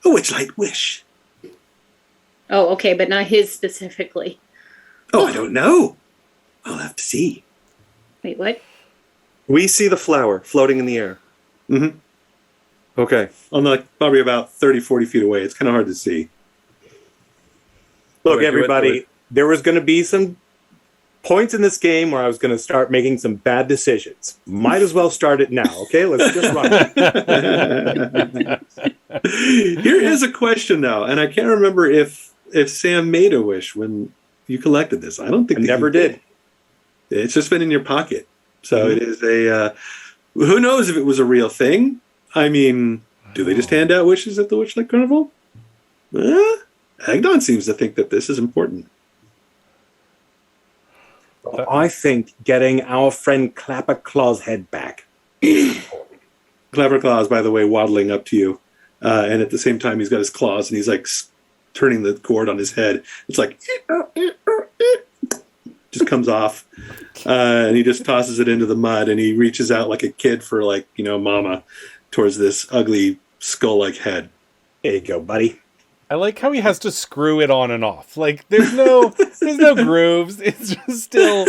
A Witchlight wish. Oh, okay, but not his specifically. Oh, I don't know. I'll have to see. Wait, what? We see the flower floating in the air. Mm-hmm. Okay. I'm like probably about 30, 40 feet away. It's kind of hard to see. Look, Wait, everybody, there was going to be some points in this game where I was going to start making some bad decisions. Might as well start it now, okay? Let's just run it. Here is a question, though, and I can't remember if Sam made a wish when you collected this. I don't think I never did. It's just been in your pocket. So It is a... who knows if it was a real thing? I mean, do they just hand out wishes at the Witchlight Carnival? Agdon seems to think that this is important. I think getting our friend Clapperclaw's head back. Clapperclaw is, by the way, waddling up to you. And at the same time, he's got his claws and he's like turning the cord on his head. It's like, just comes off. And he just tosses it into the mud and he reaches out like a kid for mama towards this ugly skull-like head. There you go, buddy. I like how he has to screw it on and off. Like there's no grooves. It's just still.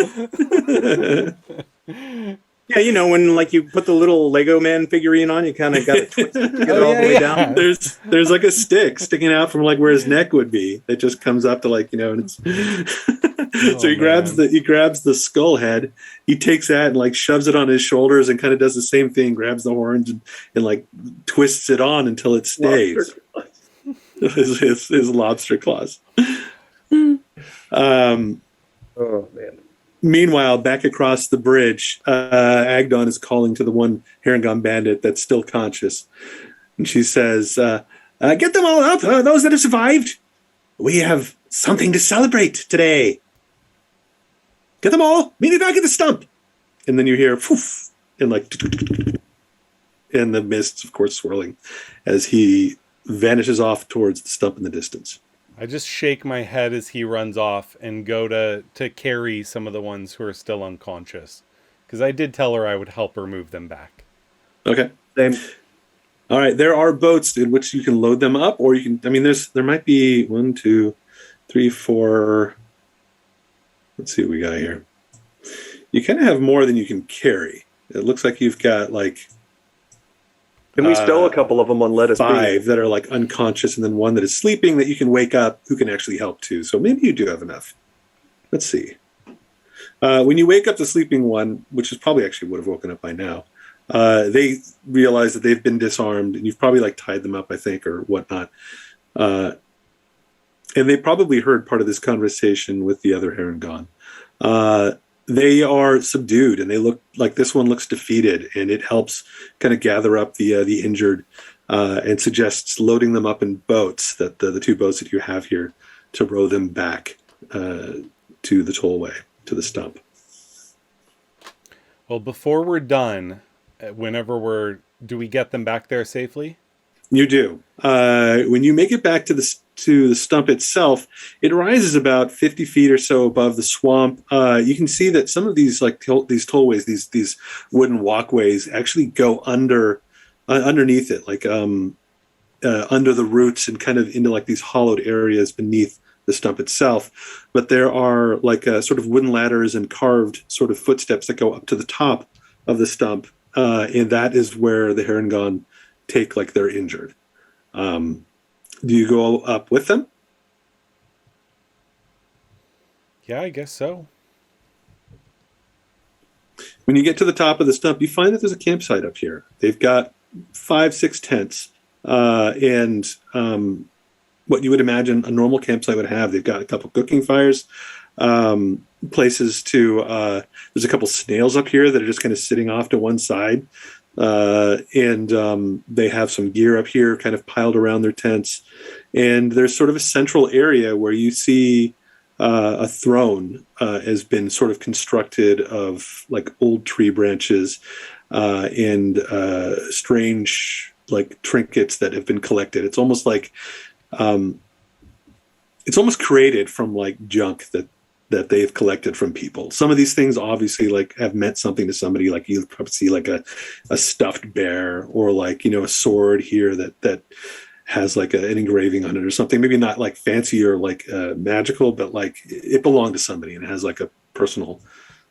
Yeah, you know, when like you put the little Lego man figurine on, you kind of got it twisted to get it all the way down. There's like a stick sticking out from like where his neck would be. It just comes up to like, and it's so he grabs the skull head, he takes that and like shoves it on his shoulders and kind of does the same thing, grabs the horns and like twists it on until it stays. His lobster claws. Oh man. Meanwhile, back across the bridge, Agdon is calling to the one Harengon bandit that's still conscious. And she says, get them all up, those that have survived. We have something to celebrate today. Get them all. Meet me back at the stump. And then you hear, poof, and like, and the mists, of course, swirling as he vanishes off towards the stump in the distance. I just shake my head as he runs off and go to carry some of the ones who are still unconscious. Because I did tell her I would help her move them back. Okay. Same. All right. There are boats in which you can load them up, or you can, I mean, there might be 1, 2, 3, 4. Let's see what we got here. You kind of have more than you can carry. It looks like you've got like, Can we stow a couple of them on Let Us 5 Be? that are like unconscious, and then one that is sleeping that you can wake up, who can actually help too. So maybe you do have enough. Let's see. When you wake up the sleeping one, which is probably actually would have woken up by now, they realize that they've been disarmed, and you've probably like tied them up, I think, or whatnot. And they probably heard part of this conversation with the other Harengon. They are subdued, and they look like this one looks defeated, and it helps kind of gather up the injured and suggests loading them up in boats, that the 2 boats that you have here, to row them back to the tollway, to the stump. Well, before we're done, do we get them back there safely? You do. When you make it back to the stump itself, it rises about 50 feet or so above the swamp. You can see that some of these these tollways, these wooden walkways, actually go underneath it, like under the roots and kind of into like these hollowed areas beneath the stump itself. But there are like sort of wooden ladders and carved sort of footsteps that go up to the top of the stump, and that is where the Harengon take like they're injured. Do you go up with them? Yeah, I guess so. When you get to the top of the stump, you find that there's a campsite up here. They've got 5, 6 tents, and what you would imagine a normal campsite would have. They've got a couple cooking fires, places to. There's a couple snails up here that are just kind of sitting off to one side. And they have some gear up here kind of piled around their tents. And there's sort of a central area where you see a throne has been sort of constructed of like old tree branches and strange like trinkets that have been collected. It's almost like it's almost created from like junk that they've collected from people. Some of these things obviously like have meant something to somebody. Like you probably see like a stuffed bear, or like, a sword here that has like an engraving on it or something. Maybe not like fancy or like magical, but like it belonged to somebody and it has like a personal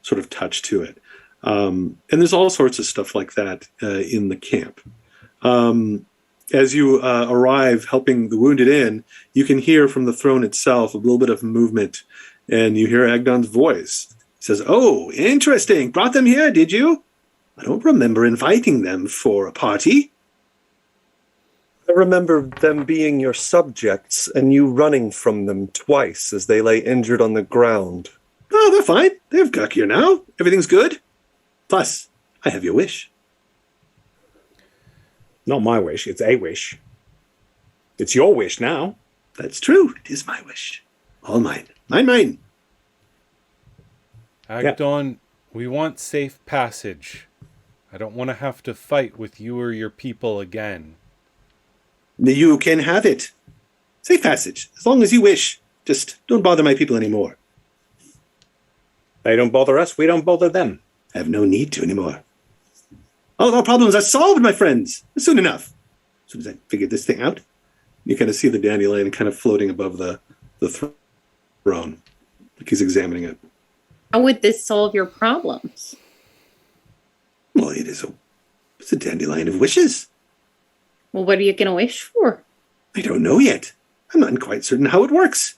sort of touch to it. And there's all sorts of stuff like that in the camp. As you arrive helping the wounded in, you can hear from the throne itself a little bit of movement. And you hear Agdon's voice. He says, "Oh, interesting. Brought them here, did you? I don't remember inviting them for a party." I remember them being your subjects and you running from them twice as they lay injured on the ground. "Oh, they're fine. They've got here now. Everything's good. Plus, I have your wish." Not my wish. It's a wish. It's your wish now. "That's true. It is my wish. All mine. Mine. Agdon, we want safe passage. I don't want to have to fight with you or your people again." "You can have it. Safe passage, as long as you wish. Just don't bother my people anymore." They don't bother us. We don't bother them. "I have no need to anymore. All of our problems are solved, my friends. Soon enough. As soon as I figure this thing out." You kind of see the dandelion kind of floating above the throne, like he's examining it. How would this solve your problems? Well, it's a dandelion of wishes. Well, what are you going to wish for? I don't know yet. I'm not quite certain how it works.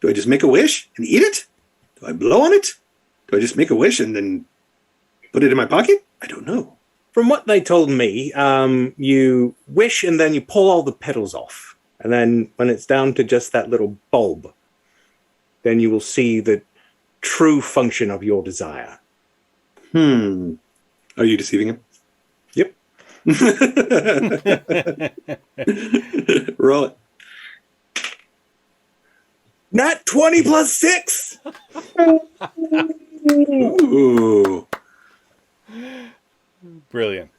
Do I just make a wish and eat it? Do I blow on it? Do I just make a wish and then put it in my pocket? I don't know. From what they told me, you wish and then you pull all the petals off. And then when it's down to just that little bulb, then you will see the true function of your desire. Are you deceiving him? Yep. Roll it. Nat 20 plus 6! Ooh. Brilliant.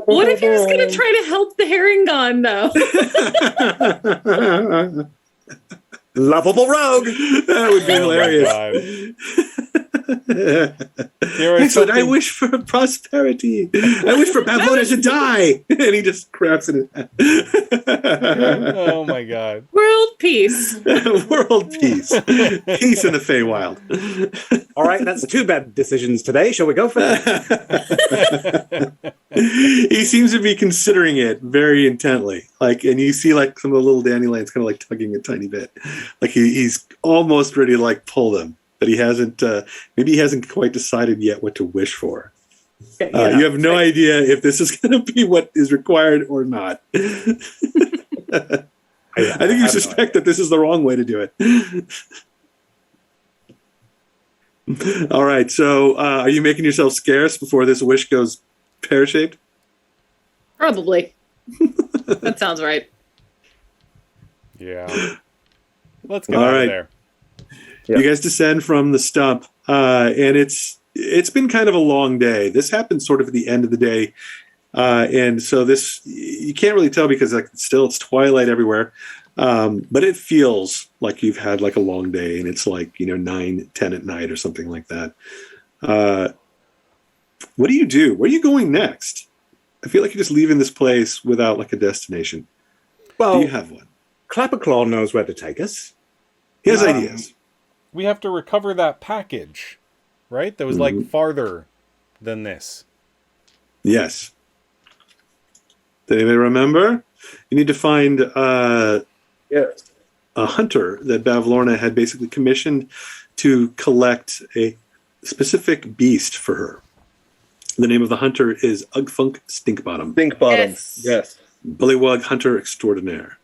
What if he was going to try to help the Harengon, though? Lovable rogue! That would be Oh my hilarious. There are Excellent. I something- wish for prosperity. I wish for Pavlona to die. And he just grabs it in his Oh my god. World peace. hand. World peace. Peace in the Feywild. All right, that's two bad decisions today. Shall we go for it? He seems to be considering it very intently. And you see some of the little dandelions kind of tugging a tiny bit. He's almost ready to pull them. But he hasn't. Maybe he hasn't quite decided yet what to wish for. You have no idea if this is going to be what is required or not. I think you suspect that this is the wrong way to do it. All right. So, are you making yourself scarce before this wish goes pear-shaped? Probably. That sounds right. Yeah. Let's get All out right. of there. Yeah. You guys descend from the stump, and it's been kind of a long day. This happened sort of at the end of the day, and so this you can't really tell because it's twilight everywhere, but it feels like you've had a long day, and it's 9, 10 at night or something like that. What do you do? Where are you going next? I feel like you're just leaving this place without a destination. Well, Do you have one? Clapperclaw knows where to take us. He has ideas. We have to recover that package, right? That was farther than this. Yes. Does anybody remember? You need to find a hunter that Bavlorna had basically commissioned to collect a specific beast for her. The name of the hunter is Ugfunk Stinkbottom. Think bottom. Yes. Bullywug Hunter Extraordinaire.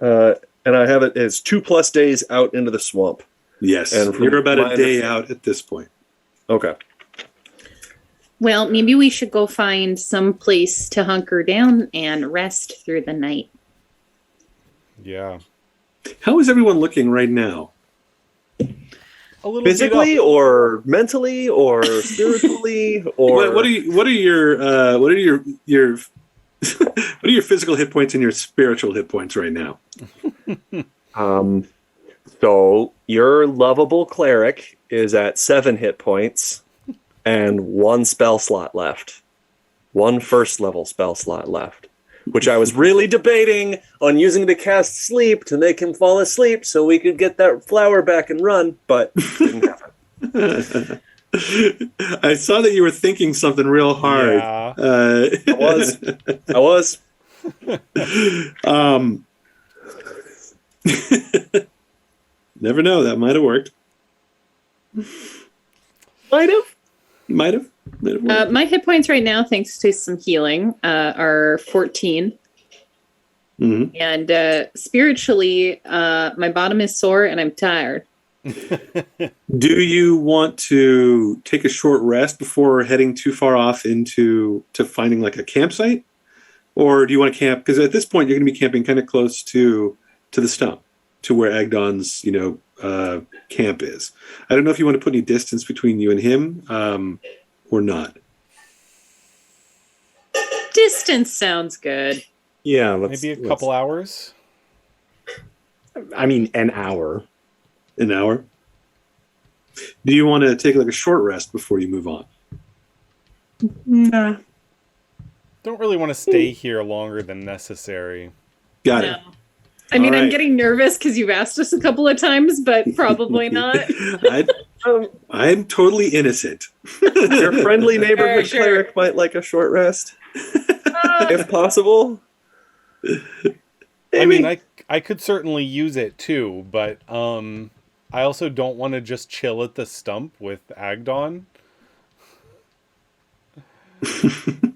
And I have it as 2+ days out into the swamp. Yes. And from You're about my a day out at this point. Okay. Well, maybe we should go find some place to hunker down and rest through the night. Yeah. How is everyone looking right now? A little Physically beat up. or mentally or spiritually or What are your what are your physical hit points and your spiritual hit points right now? So your lovable cleric is at 7 hit points and 1 spell slot left. 1 first level spell slot left. Which I was really debating on using to cast sleep to make him fall asleep so we could get that flower back and run, but didn't happen. I saw that you were thinking something real hard. Yeah. I was. Never know. That might have worked. Might have. Might have worked. My hit points right now, thanks to some healing, are 14. Mhm. And spiritually, my bottom is sore and I'm tired. Do you want to take a short rest before heading too far off into finding a campsite, or do you want to camp? Because at this point, you're going to be camping kind of close to the stump, to where Agdon's camp is. I don't know if you want to put any distance between you and him, or not. Distance sounds good. Yeah, Maybe a couple hours. I mean, an hour. An hour. Do you want to take a short rest before you move on? Nah. Don't really want to stay here longer than necessary. Got it. No. I mean, All I'm right. getting nervous because you've asked us a couple of times, but probably not. I'm totally innocent. Your friendly neighborhood Sure. cleric might like a short rest, Uh, if possible. I mean, I could certainly use it too, but I also don't want to just chill at the stump with Agdon.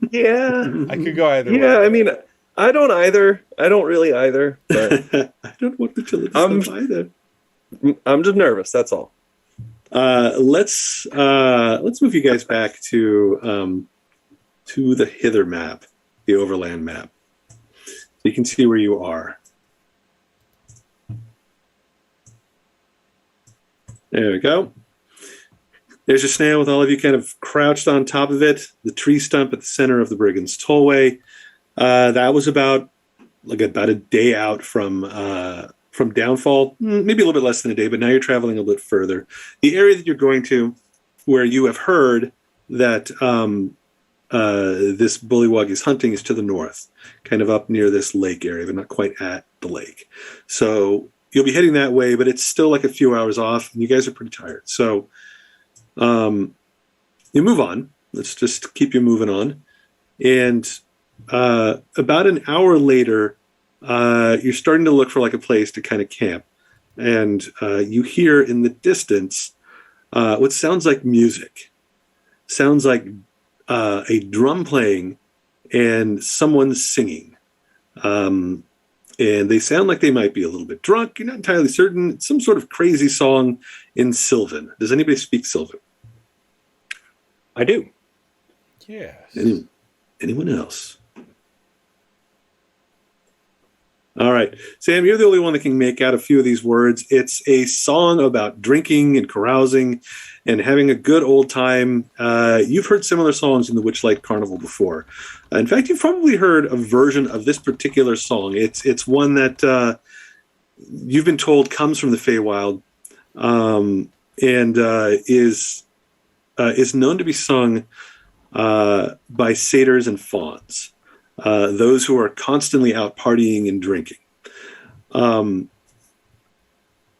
Yeah. I could go either Yeah, way. I mean, I don't either. I don't really either, but I don't want the chill I'm- stuff either. I'm just nervous, that's all. Let's move you guys back to the hither map, the overland map. So you can see where you are. There we go. There's your snail with all of you kind of crouched on top of it. The tree stump at the center of the Brigand's Tollway. That was about a day out from downfall, maybe a little bit less than a day, but now you're traveling a little bit further. The area that you're going to, where you have heard that this bullywug is hunting, is to the north, kind of up near this lake area, but not quite at the lake. So you'll be heading that way, but it's still like a few hours off, and you guys are pretty tired. So you move on. Let's just keep you moving on. And about an hour later, you're starting to look for like a place to kind of camp. And you hear in the distance what sounds like music. Sounds like a drum playing and someone singing. And they sound like they might be a little bit drunk. You're not entirely certain. It's some sort of crazy song in Sylvan. Does anybody speak Sylvan? I do. Yes. Anyone else? All right. Sam, you're the only one that can make out a few of these words. It's a song about drinking and carousing and having a good old time. You've heard similar songs in the Witchlight Carnival before. In fact, you've probably heard a version of this particular song. It's one that you've been told comes from the Feywild and is known to be sung by satyrs and fauns. Those who are constantly out partying and drinking.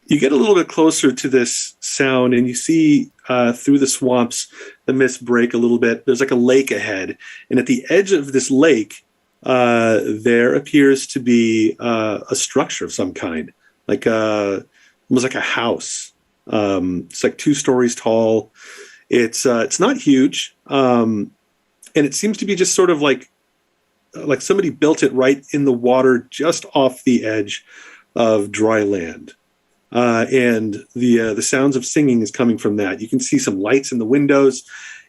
You get a little bit closer to this sound and you see through the swamps, the mist break a little bit. There's like a lake ahead. And at the edge of this lake, there appears to be a structure of some kind, like almost like a house. It's like 2 stories tall. It's not huge. And it seems to be just sort of like somebody built it right in the water, just off the edge of dry land. And the sounds of singing is coming from that. You can see some lights in the windows,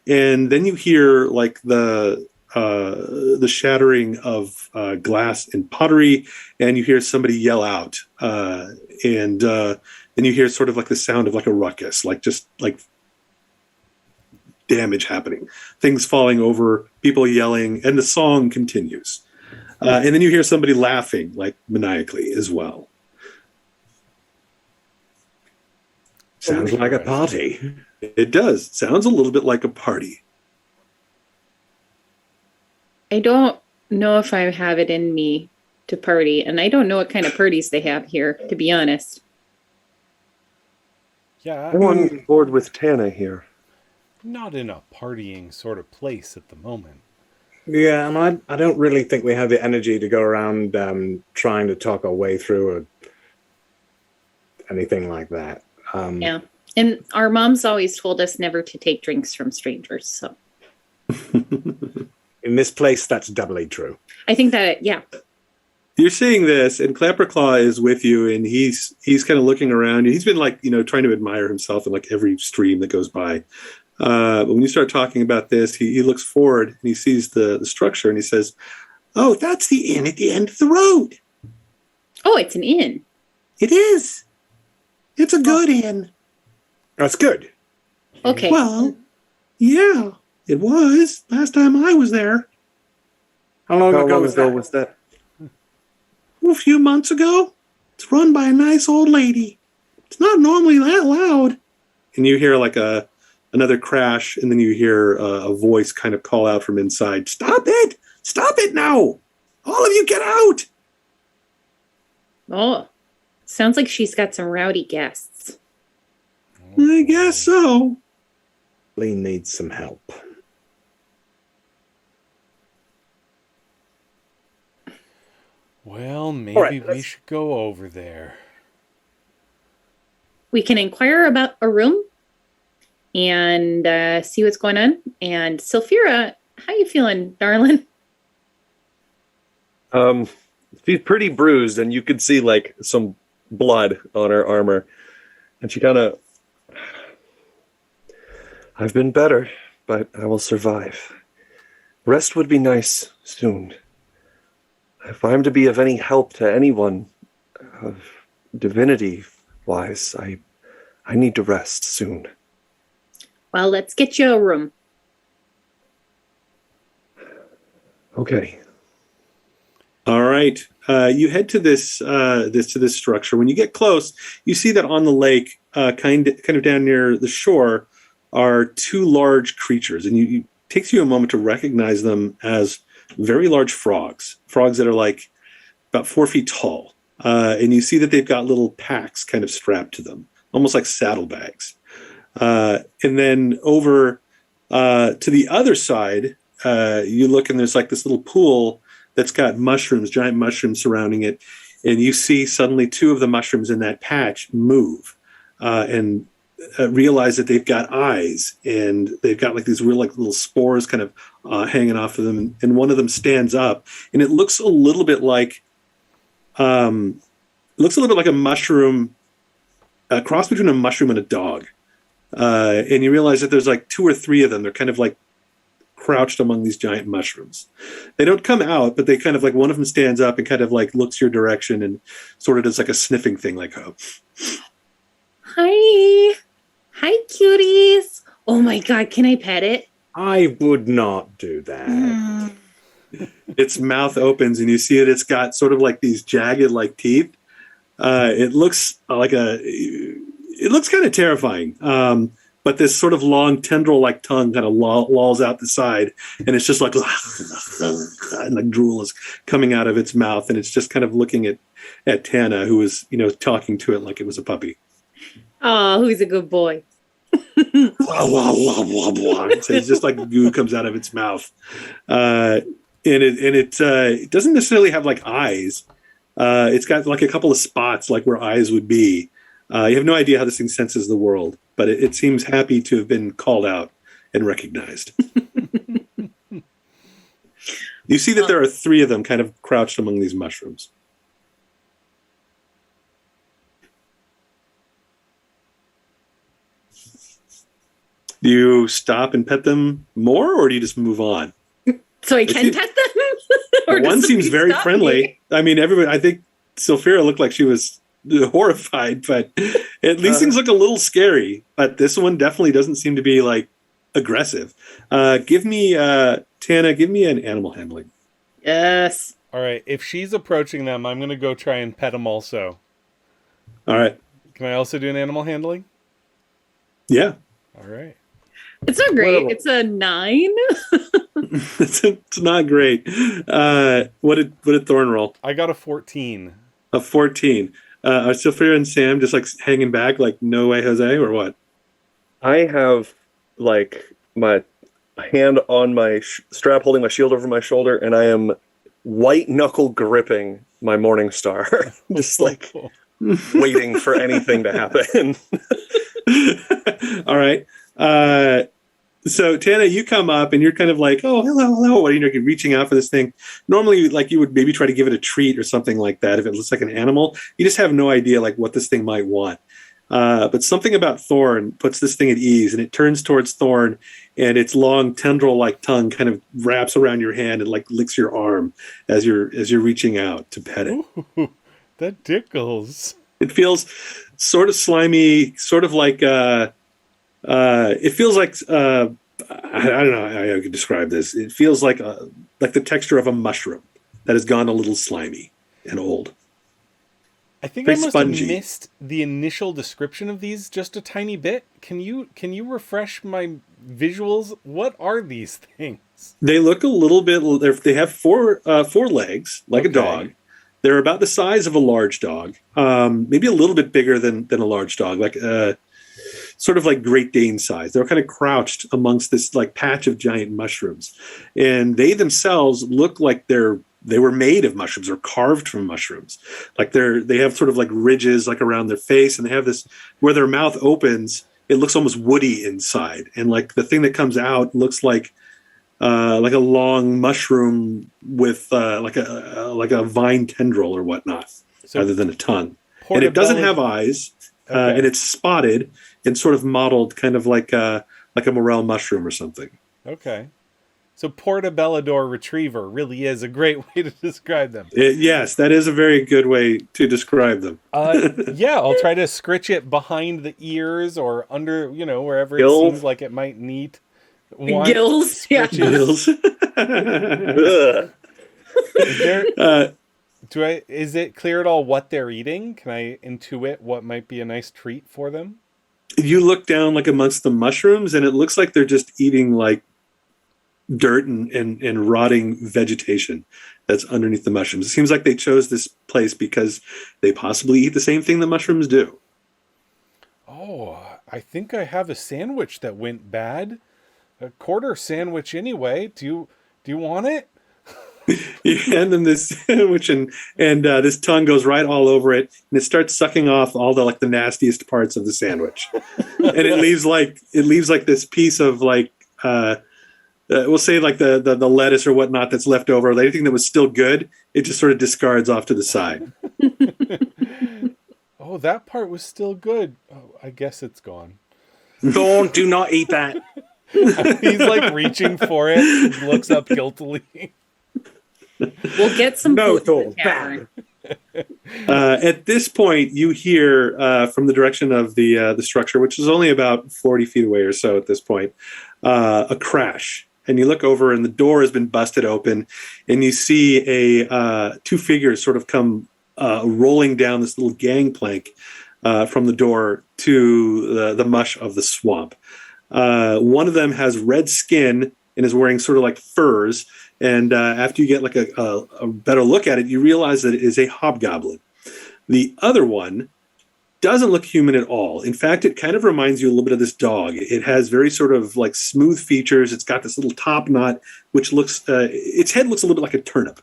and then you hear like the shattering of glass and pottery, and you hear somebody yell out, and then you hear sort of like the sound of like a ruckus, like just like damage happening, things falling over, people yelling, and the song continues. And then you hear somebody laughing like maniacally as well. Sounds like a party. It does. Sounds a little bit like a party. I don't know if I have it in me to party, and I don't know what kind of parties they have here, to be honest. Yeah, I'm on board with Tana here. not in a partying sort of place at the moment. Yeah, and I don't really think we have the energy to go around trying to talk our way through anything like that. Yeah. And our moms always told us never to take drinks from strangers. So In this place, that's doubly true. I think that, yeah. You're seeing this, and Clapperclaw is with you, and he's kind of looking around. He's been like, trying to admire himself in like every stream that goes by. But when you start talking about this, he looks forward and he sees the structure and he says, "Oh, that's the inn at the end of the road." Oh, it's an inn. It is. It's a good inn. That's good. Okay. Well, yeah, it was last time I was there. How long How ago long was ago that? was that? A few months ago. It's run by a nice old lady. It's not normally that loud. And you hear like another crash, and then you hear a voice kind of call out from inside, "Stop it! Stop it now! All of you get out!" Oh, sounds like she's got some rowdy guests. I guess so. Lee needs some help. Well, maybe right, we should go over there. We can inquire about a room and see what's going on. And Sylphira, how you feeling, darling? She's pretty bruised, and you could see like some blood on her armor. And she kind of, I've been better, but I will survive. Rest would be nice soon. If I'm to be of any help to anyone, divinity-wise, I need to rest soon. Well, let's get you a room. Okay. All right. You head to this structure. When you get close, you see that on the lake, kind of down near the shore, are two large creatures, and it takes you a moment to recognize them as very large frogs that are like about 4 feet tall. And you see that they've got little packs kind of strapped to them, almost like saddlebags. And then over to the other side, you look and there's like this little pool that's got mushrooms, giant mushrooms surrounding it. And you see suddenly two of the mushrooms in that patch move and realize that they've got eyes, and they've got like these real like little spores kind of hanging off of them. And one of them stands up, and it looks a little bit like a mushroom, a cross between a mushroom and a dog. And you realize that there's like 2 or 3 of them. They're kind of like crouched among these giant mushrooms. They don't come out, but they kind of like, one of them stands up and kind of like looks your direction and sort of does like a sniffing thing, like, oh. Hi, cuties. Oh my God, can I pet it? I would not do that. Its mouth opens and you see it. It's got sort of like these jagged like teeth. It looks kind of terrifying. But this sort of long tendril-like tongue kind of lolls out the side, and it's just like, and like drool is coming out of its mouth, and it's just kind of looking at Tana, who is, talking to it like it was a puppy. Oh, who's a good boy? So it's just like goo comes out of its mouth, and it doesn't necessarily have like eyes. It's got like a couple of spots like where eyes would be. You have no idea how this thing senses the world, but it seems happy to have been called out and recognized. You see that there are 3 of them kind of crouched among these mushrooms. Do you stop and pet them more, or do you just move on? So I can pet them? Or One does seems somebody very stop friendly. me? I mean, I think Sylphira looked like she was horrified, but these things look a little scary. But this one definitely doesn't seem to be like aggressive. Give me Tana, give me an animal handling. Yes. All right, if she's approaching them, I'm going to go try and pet them also. All right. Can I also do an animal handling? Yeah. All right. It's not great. It's a 9. It's not great. What did Thorn roll? I got a 14. A 14. Are Sylphira and Sam just like hanging back, like no way, Jose, or what? I have like my hand on my strap, holding my shield over my shoulder, and I am white knuckle gripping my Morning Star, just like waiting for anything to happen. All right. So Tana, you come up and you're kind of like, oh, hello. What are you reaching out for this thing? Normally, like you would maybe try to give it a treat or something like that. If it looks like an animal, you just have no idea like what this thing might want. But something about Thorn puts this thing at ease, and it turns towards Thorn, and its long tendril-like tongue kind of wraps around your hand and like licks your arm as you're reaching out to pet it. Ooh, that tickles. It feels sort of slimy, sort of like it feels like I don't know how I could describe this. It feels like the texture of a mushroom that has gone a little slimy and old. I think Very I must spongy. have missed the initial description of these just a tiny bit. Can you refresh my visuals? What are these things? They look a little bit. They have four legs like a dog. They're about the size of a large dog, maybe a little bit bigger than a large dog, like sort of like Great Dane size. They're kind of crouched amongst this like patch of giant mushrooms, and they themselves look like they were made of mushrooms or carved from mushrooms. Like they have sort of like ridges like around their face, and they have this where their mouth opens. It looks almost woody inside, and like the thing that comes out looks like a long mushroom with like a vine tendril or whatnot, rather than a tongue. And it doesn't have eyes, and it's spotted and sort of mottled, kind of like a morel mushroom or something. Okay. So Portobellador Retriever really is a great way to describe them. Yes, that is a very good way to describe them. Yeah, I'll try to scritch it behind the ears or under, wherever it seems like it might need. Gills, yeah. Gills. Is it clear at all what they're eating? Can I intuit what might be a nice treat for them? You look down like amongst the mushrooms, and it looks like they're just eating like dirt and rotting vegetation that's underneath the mushrooms. It seems like they chose this place because they possibly eat the same thing that mushrooms do. Oh, I think I have a sandwich that went bad. A quarter sandwich anyway. Do you want it? You hand them this sandwich, and this tongue goes right all over it, and it starts sucking off all the nastiest parts of the sandwich, and it leaves like this piece of we'll say like the lettuce or whatnot that's left over. Anything that was still good, it just sort of discards off to the side. Oh, that part was still good. Oh, I guess it's gone. Thorn, do not eat that. He's like reaching for it and looks up guiltily. We'll get some food in the tavern. At this point, you hear from the direction of the structure, which is only about 40 feet away or so at this point, a crash. And you look over, and the door has been busted open, and you see two figures sort of come rolling down this little gangplank from the door to the mush of the swamp. One of them has red skin and is wearing sort of like furs. And after you get like a better look at it, you realize that it is a hobgoblin. The other one doesn't look human at all. In fact, it kind of reminds you a little bit of this dog. It has very sort of like smooth features. It's got this little top knot, which looks, its head looks a little bit like a turnip.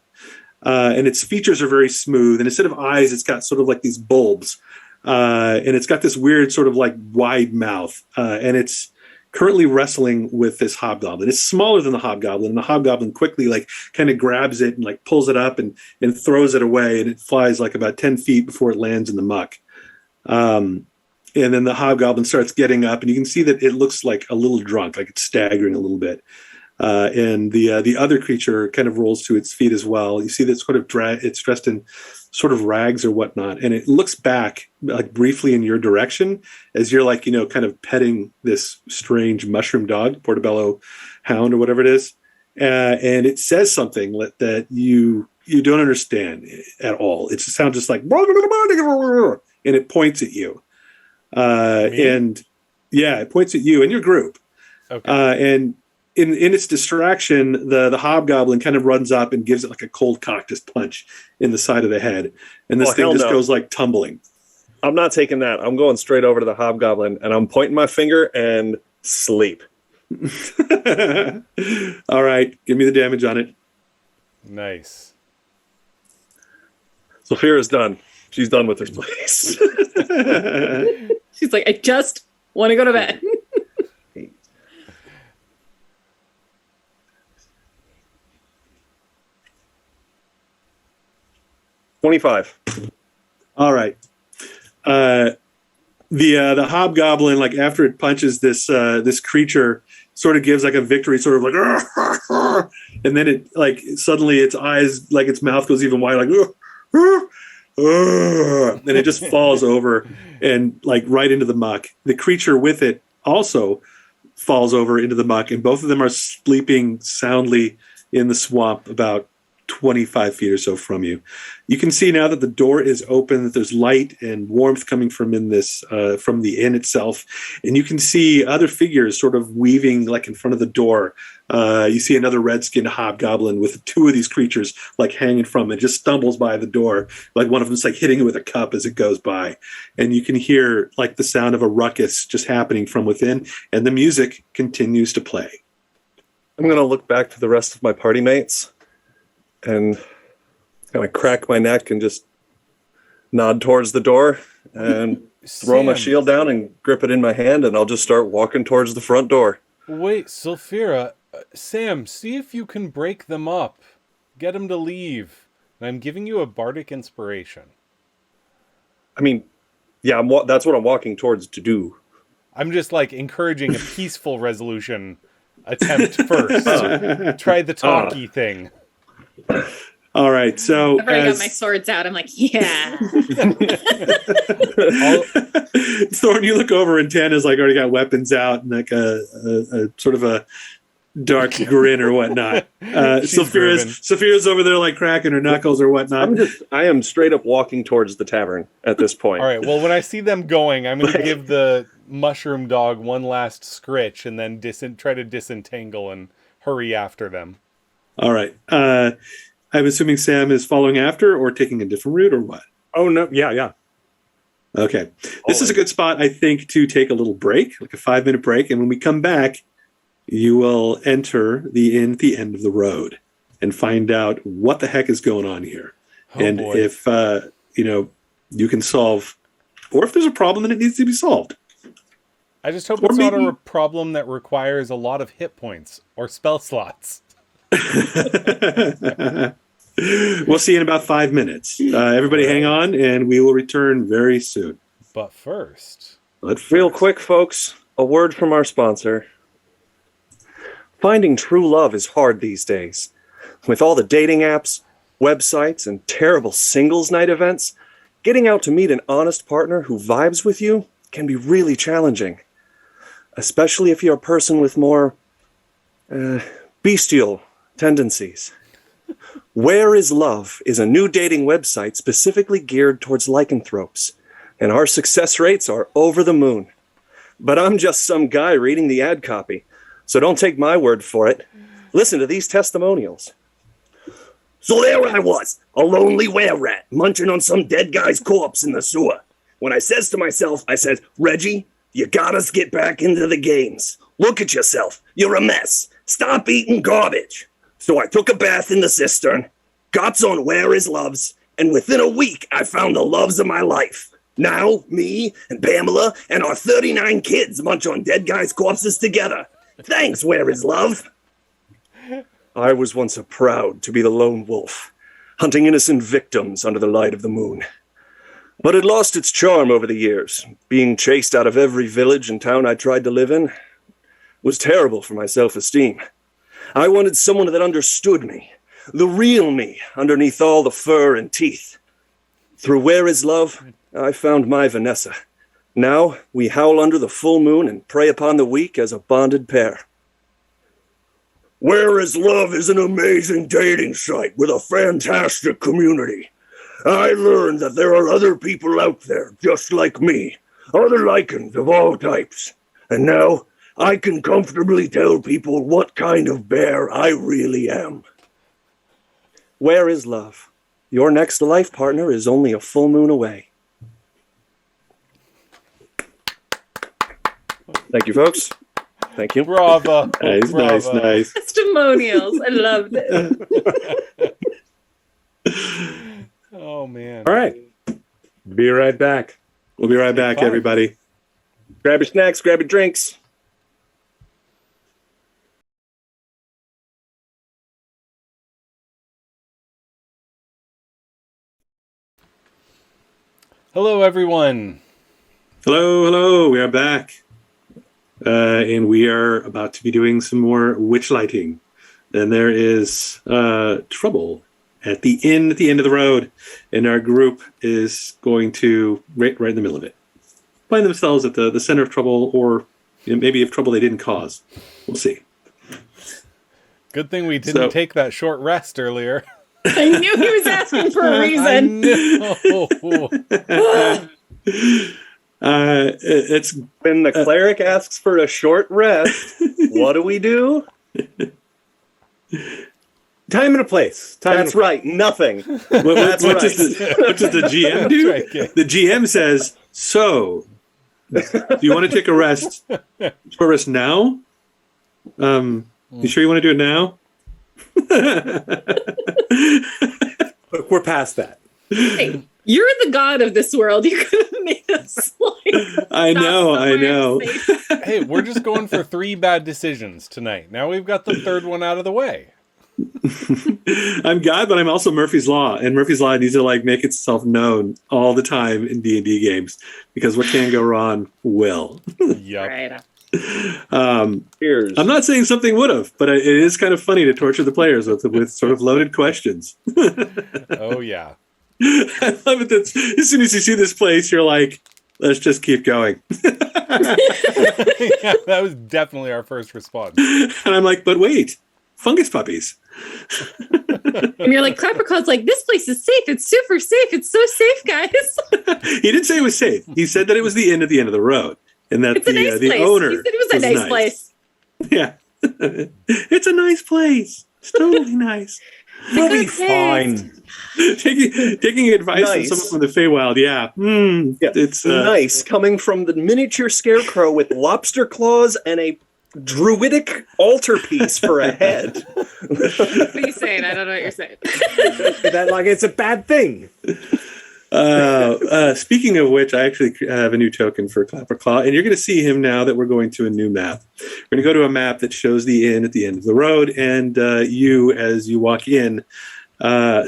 And its features are very smooth. And instead of eyes, it's got sort of like these bulbs. And it's got this weird sort of like wide mouth. And it's currently wrestling with this hobgoblin. It's smaller than the hobgoblin, and the hobgoblin quickly like kind of grabs it and like pulls it up and throws it away, and it flies like about 10 feet before it lands in the muck. And then the hobgoblin starts getting up, and you can see that it looks like a little drunk, like it's staggering a little bit. And the other creature kind of rolls to its feet as well. You see that sort of it's dressed in sort of rags or whatnot, and it looks back like briefly in your direction as you're like, kind of petting this strange mushroom dog, Portobello hound or whatever it is. And it says something that you don't understand at all. It sounds just like, and it points at you. And yeah, it points at you and your group. Okay. And in its distraction, the hobgoblin kind of runs up and gives it like a cold cactus punch in the side of the head. And this thing just goes like tumbling. I'm not taking that. I'm going straight over to the hobgoblin, and I'm pointing my finger and sleep. All right. Give me the damage on it. Nice. Sophia is done. She's done with this place. She's like, I just want to go to bed. 25. All right. The hobgoblin, like after it punches this creature, sort of gives like a victory, sort of like, and then it like suddenly its eyes, like its mouth goes even wider, like, and it just falls over and like right into the muck. The creature with it also falls over into the muck, and both of them are sleeping soundly in the swamp about 25 feet or so from you. You can see now that the door is open, that there's light and warmth coming from from the inn itself. And you can see other figures sort of weaving like in front of the door. You see another red-skinned hobgoblin with two of these creatures like hanging from it, just stumbles by the door. Like one of them's like hitting it with a cup as it goes by. And you can hear like the sound of a ruckus just happening from within. And the music continues to play. I'm going to look back to the rest of my party mates and kind of crack my neck and just nod towards the door and throw my shield down and grip it in my hand, and I'll just start walking towards the front door. Wait, Sulfira, Sam, see if you can break them up. Get them to leave. And I'm giving you a bardic inspiration. I mean, yeah, that's what I'm walking towards to do. I'm just like encouraging a peaceful resolution attempt first. Try the talky thing. All right, so I've already got my swords out. I'm like, yeah. Thorn, you look over and Tana's like already got weapons out and like a sort of a dark grin or whatnot. Saphira's over there like cracking her knuckles or whatnot. I am straight up walking towards the tavern at this point. All right, well, when I see them going, I'm going to give the mushroom dog one last scritch and then try to disentangle and hurry after them. All right. I'm assuming Sam is following after or taking a different route or what? Oh, no. Yeah. Okay. This is a good spot, I think, to take a little break, like a 5-minute break. And when we come back, you will enter the inn at the end of the road and find out what the heck is going on here. Boy. If, you can solve, or if there's a problem and it needs to be solved. I just hope it's not a problem that requires a lot of hit points or spell slots. We'll see in about 5 minutes. Everybody hang on, and we will return very soon. But first... Real quick, folks, a word from our sponsor. Finding true love is hard these days. With all the dating apps, websites, and terrible singles night events, getting out to meet an honest partner who vibes with you can be really challenging. Especially if you're a person with more bestial tendencies. Where is Love is a new dating website specifically geared towards lycanthropes, and our success rates are over the moon. But I'm just some guy reading the ad copy, so don't take my word for it. Listen to these testimonials. So there I was, a lonely were-rat, munching on some dead guy's corpse in the sewer. When I says to myself, I says, Reggie, you gotta get back into the games. Look at yourself. You're a mess. Stop eating garbage. So I took a bath in the cistern, got on Where Is Loves, and within a week, I found the loves of my life. Now, me and Pamela and our 39 kids munch on dead guys' corpses together. Thanks, Where Is Love? I was once proud to be the lone wolf, hunting innocent victims under the light of the moon. But it lost its charm over the years. Being chased out of every village and town I tried to live in was terrible for my self-esteem. I wanted someone that understood me, the real me, underneath all the fur and teeth. Through Where Is Love, I found my Vanessa. Now we howl under the full moon and prey upon the weak as a bonded pair. Where Is Love is an amazing dating site with a fantastic community. I learned that there are other people out there just like me, other lichens of all types. And now I can comfortably tell people what kind of bear I really am. Where Is Love? Your next life partner is only a full moon away. Thank you, folks. Thank you. Bravo. Nice. Testimonials. I loved it. Oh, man. All right. Be right back. We'll be right back, everybody. Grab your snacks, grab your drinks. Hello, everyone. Hello. We are back. And we are about to be doing some more witchlighting. And there is trouble at the inn at the end of the road. And our group is going to, right in the middle of it, find themselves at the center of trouble, or maybe of trouble they didn't cause. We'll see. Good thing we didn't take that short rest earlier. I knew he was asking for a I reason. know. It's When the cleric asks for a short rest, what do? Time and a place. That's right, nothing. what right. does the GM do? That's right, Kate. The GM says, "So, do you want to take a rest? For rest now? You sure you want to do it now?" Look, we're past that. Hey, you're the god of this world. You could have made us like. I know. safe. Hey, we're just going for 3 bad decisions tonight. Now we've got the third one out of the way. I'm God, but I'm also Murphy's Law, and Murphy's Law needs to like make itself known all the time in D&D games because what can go wrong will. Yep. Right. Here's I'm not saying something would have, but it is kind of funny to torture the players with sort of loaded questions. Oh, yeah. I love it that as soon as you see this place, you're like, let's just keep going. Yeah, that was definitely our first response. And I'm like, but wait, fungus puppies. And you're like, Clapperclaw's like, this place is safe. It's super safe. It's so safe, guys. He didn't say it was safe. He said that it was the inn at the end of the road. And that It's a nice the place. owner He said it was a nice place. Yeah. It's a nice place. It's totally nice. We'll be good taste. fine. Taking advice Nice. from someone from the Feywild, yeah. Yeah, It's nice coming from the miniature scarecrow with lobster claws and a druidic altarpiece for a head. What are you saying? I don't know what you're saying. That like it's a bad thing. Speaking of which, I actually have a new token for Clapperclaw, and you're going to see him now that we're going to a new map. We're going to go to a map that shows the inn at the end of the road, and you, as you walk in,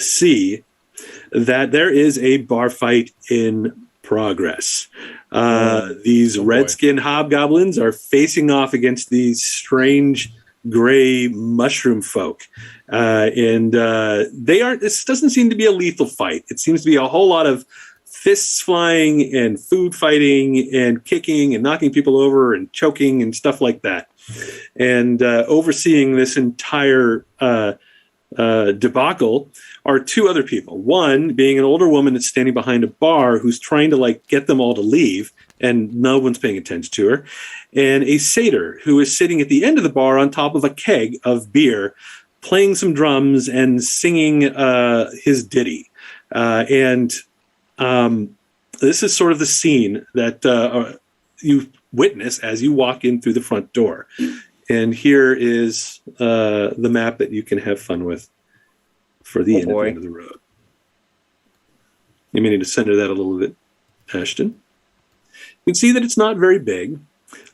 see that there is a bar fight in progress. These boy. redskin hobgoblins are facing off against these strange gray mushroom folk. This doesn't seem to be a lethal fight. It seems to be a whole lot of fists flying and food fighting and kicking and knocking people over and choking and stuff like that. And overseeing this entire debacle are 2 other people. One being an older woman that's standing behind a bar who's trying to like get them all to leave, and no one's paying attention to her. And a satyr who is sitting at the end of the bar on top of a keg of beer, playing some drums and singing his ditty. This is sort of the scene that you witness as you walk in through the front door. And here is the map that you can have fun with for the inn at the end of the road. You may need to center that a little bit, Ashton. You can see that it's not very big.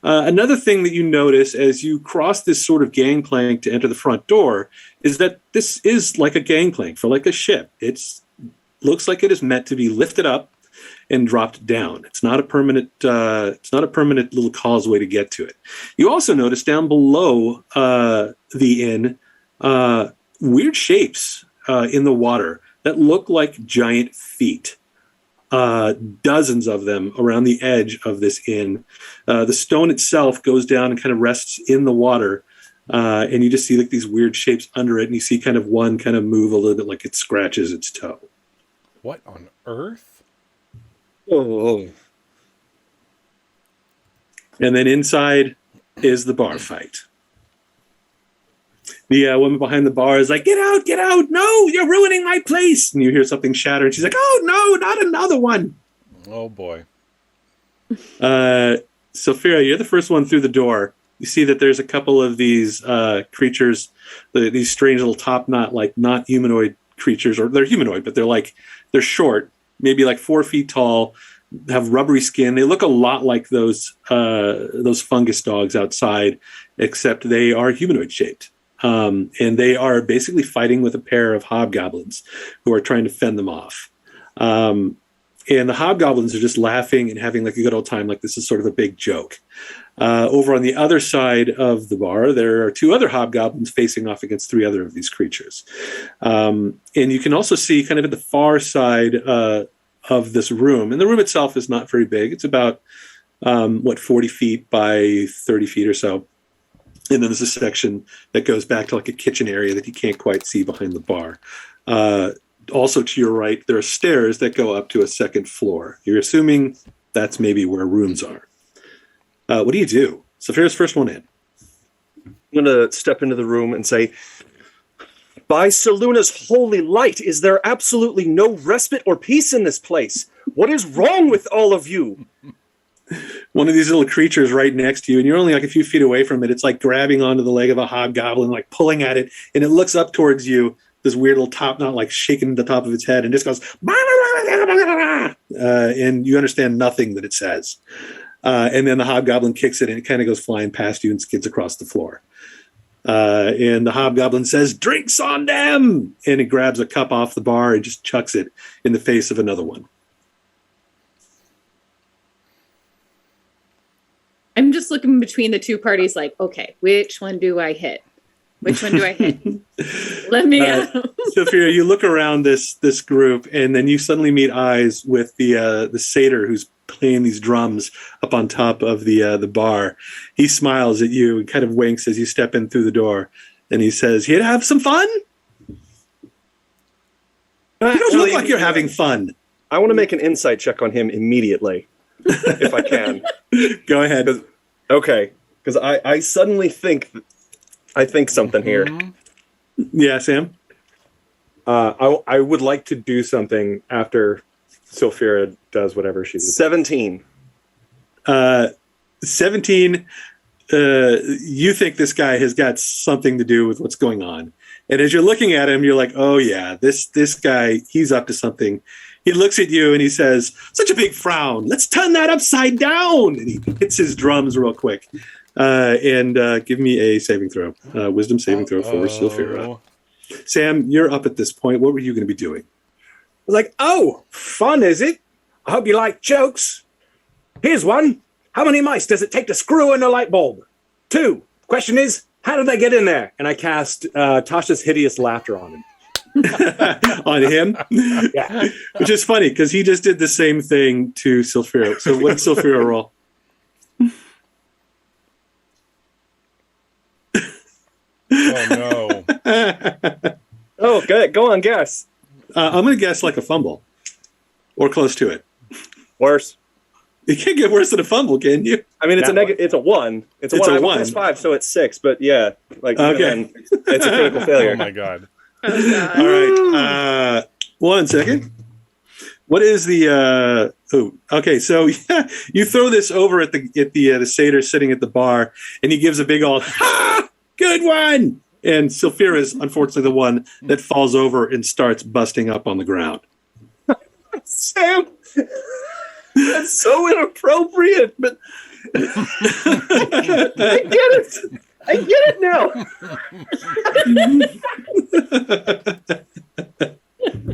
Another thing that you notice as you cross this sort of gangplank to enter the front door is that this is like a gangplank for like a ship. It looks like it is meant to be lifted up and dropped down. It's not a permanent. It's not a permanent little causeway to get to it. You also notice down below the inn weird shapes in the water that look like giant feet. Dozens of them around the edge of this inn. The stone itself goes down and kind of rests in the water, and you just see like these weird shapes under it, and you see kind of one kind of move a little bit like it scratches its toe. What on earth? Oh, And then inside is the bar fight. The woman behind the bar is like, get out, no, you're ruining my place. And you hear something shatter, and she's like, oh, no, not another one. Oh, boy. Sophia, you're the first one through the door. You see that there's a couple of these creatures, these strange little top knot, like not humanoid creatures, or they're humanoid, but they're short, maybe like 4 feet tall, have rubbery skin. They look a lot like those fungus dogs outside, except they are humanoid shaped. And they are basically fighting with a pair of hobgoblins who are trying to fend them off. And the hobgoblins are just laughing and having like a good old time, like this is sort of a big joke. Over on the other side of the bar, there are 2 other hobgoblins facing off against 3 other of these creatures. And you can also see kind of at the far side of this room, and the room itself is not very big. It's about, 40 feet by 30 feet or so. And then there's a section that goes back to like a kitchen area that you can't quite see behind the bar. Also to your right, there are stairs that go up to a second floor. You're assuming that's maybe where rooms are. What do you do? Saphira's first one in. I'm going to step into the room and say, by Seluna's holy light, is there absolutely no respite or peace in this place? What is wrong with all of you? One of these little creatures right next to you, and you're only like a few feet away from it. It's like grabbing onto the leg of a hobgoblin, like pulling at it, and it looks up towards you, this weird little top knot, like shaking the top of its head, and just goes, and you understand nothing that it says. And then the hobgoblin kicks it, and it kind of goes flying past you and skids across the floor. And the hobgoblin says, "Drinks on them!" And it grabs a cup off the bar and just chucks it in the face of another one. I'm just looking between the two parties like, okay, which one do I hit? Which one do I hit? Let me out. Sophia, you look around this group, and then you suddenly meet eyes with the satyr who's playing these drums up on top of the bar. He smiles at you and kind of winks as you step in through the door, and he says, "Here to have some fun?" You don't look like you're having fun. I want to make an insight check on him immediately, if I can. Go ahead. Okay, because I suddenly think something here. Yeah, Sam? I would like to do something after Sylphira does whatever she's 17. 17, you think this guy has got something to do with what's going on. And as you're looking at him, you're like, oh yeah, this guy, he's up to something. He looks at you and he says, "Such a big frown. Let's turn that upside down." And he hits his drums real quick. And give me a saving throw. Wisdom saving throw for Sylphira. Sam, you're up at this point. What were you going to be doing? I was like, "Oh, fun, is it? I hope you like jokes. Here's one. How many mice does it take to screw in a light bulb? 2. Question is, how did they get in there?" And I cast Tasha's Hideous Laughter on him. On him? Yeah. Which is funny, because he just did the same thing to Sylphira. So what did Sylphira roll? Oh, no. Oh, good. Go on, guess. I'm going to guess like a fumble. Or close to it. Worse. You can't get worse than a fumble, can you? I mean, it's it's a 1. It's a 1. I have a +5, so it's 6. But yeah, like okay. It's a critical failure. Oh my god. All right. 1 second. What is the okay, so yeah, you throw this over at the satyr sitting at the bar, and he gives a big old "Ha! Good one!" And Sylphira is unfortunately the one that falls over and starts busting up on the ground. Sam, that's so inappropriate, but I get it. I get it now.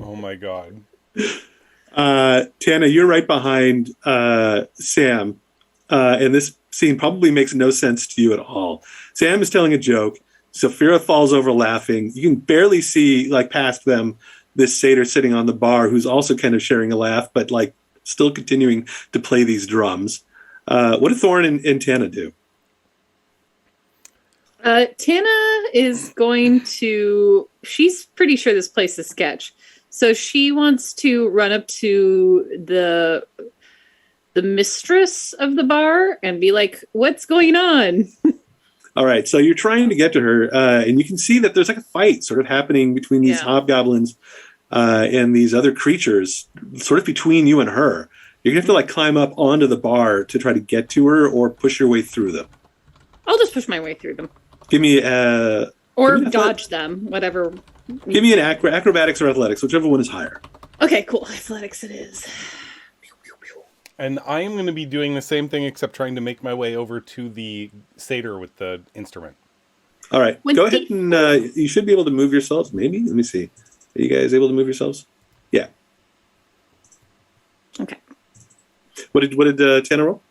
Oh my god. Tana, you're right behind Sam, and this scene probably makes no sense to you at all. Sam is telling a joke. Sylphira falls over laughing. You can barely see, like, past them, this satyr sitting on the bar who's also kind of sharing a laugh, but, like, still continuing to play these drums. What do Thorn and Tana do? Tana is going to... She's pretty sure this place is sketch. So she wants to run up to the mistress of the bar and be like, "What's going on?" All right, so you're trying to get to her, and you can see that there's like a fight sort of happening between these hobgoblins and these other creatures, sort of between you and her. You're going to have to like climb up onto the bar to try to get to her or push your way through them. I'll just push my way through them. Give me or dodge them, whatever. Give me an acrobatics or athletics, whichever one is higher. Okay, cool. Athletics it is. And I am going to be doing the same thing, except trying to make my way over to the satyr with the instrument. All right. Go ahead and you should be able to move yourselves, maybe. Let me see. Are you guys able to move yourselves? Yeah. Okay. What did Tana roll?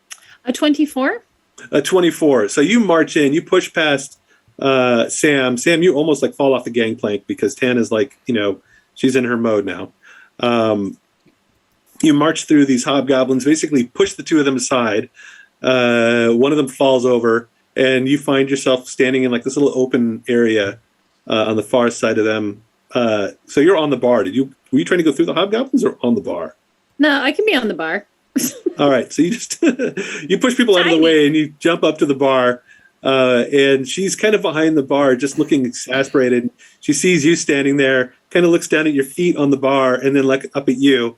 A 24. A 24. So you march in, you push past Sam. Sam, you almost like fall off the gangplank because Tana's like, she's in her mode now. You march through these hobgoblins, basically push the two of them aside. One of them falls over, and you find yourself standing in like this little open area on the far side of them. so you're on the bar. Were you trying to go through the hobgoblins or on the bar? No, I can be on the bar. All right, so you just you push people out of the way and you jump up to the bar, and she's kind of behind the bar, just looking exasperated. She sees you standing there, kind of looks down at your feet on the bar, and then like up at you,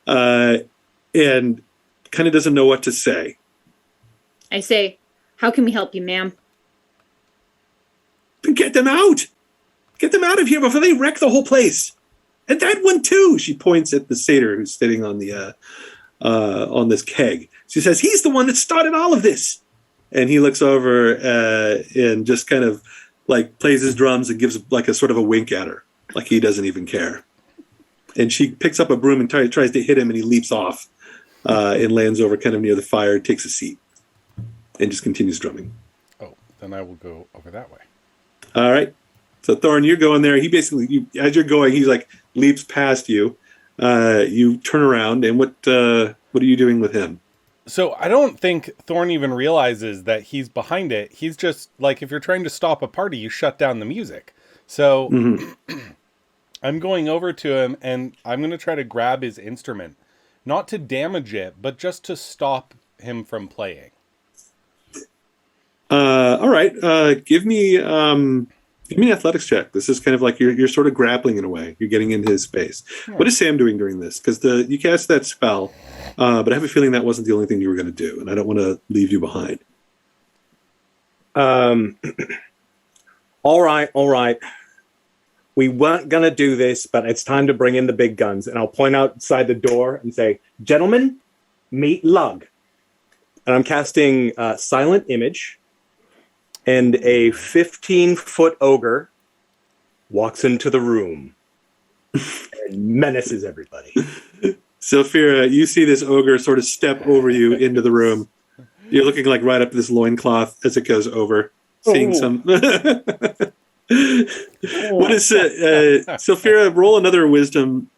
and kind of doesn't know what to say. I say, "How can we help you, ma'am?" Get them out! Get them out of here before they wreck the whole place. And that one too. She points at the satyr who's sitting on the on this keg. She says, "He's the one that started all of this." And he looks over and just kind of like plays his drums and gives like a sort of a wink at her, like he doesn't even care. And she picks up a broom and tries to hit him, and he leaps off and lands over kind of near the fire, takes a seat, and just continues drumming. Oh, then I will go over that way. All right. So Thorn, you're going there. He basically, as you're going, he's like leaps past you. You turn around, and what are you doing with him? So I don't think Thorn even realizes that he's behind it. He's just like, if you're trying to stop a party, you shut down the music. So I'm going over to him, and I'm going to try to grab his instrument, not to damage it, but just to stop him from playing. All right. Give me an athletics check. This is kind of like you're sort of grappling in a way. You're getting into his space. Yeah. What is Sam doing during this? Because you cast that spell, but I have a feeling that wasn't the only thing you were going to do, and I don't want to leave you behind. All right. We weren't going to do this, but it's time to bring in the big guns. And I'll point outside the door and say, "Gentlemen, meet Lug." And I'm casting Silent Image. And a 15-foot ogre walks into the room and menaces everybody. Sylphira, you see this ogre sort of step over you into the room. You're looking like right up this loincloth as it goes over. Seeing some... What is it? Sylphira, roll another wisdom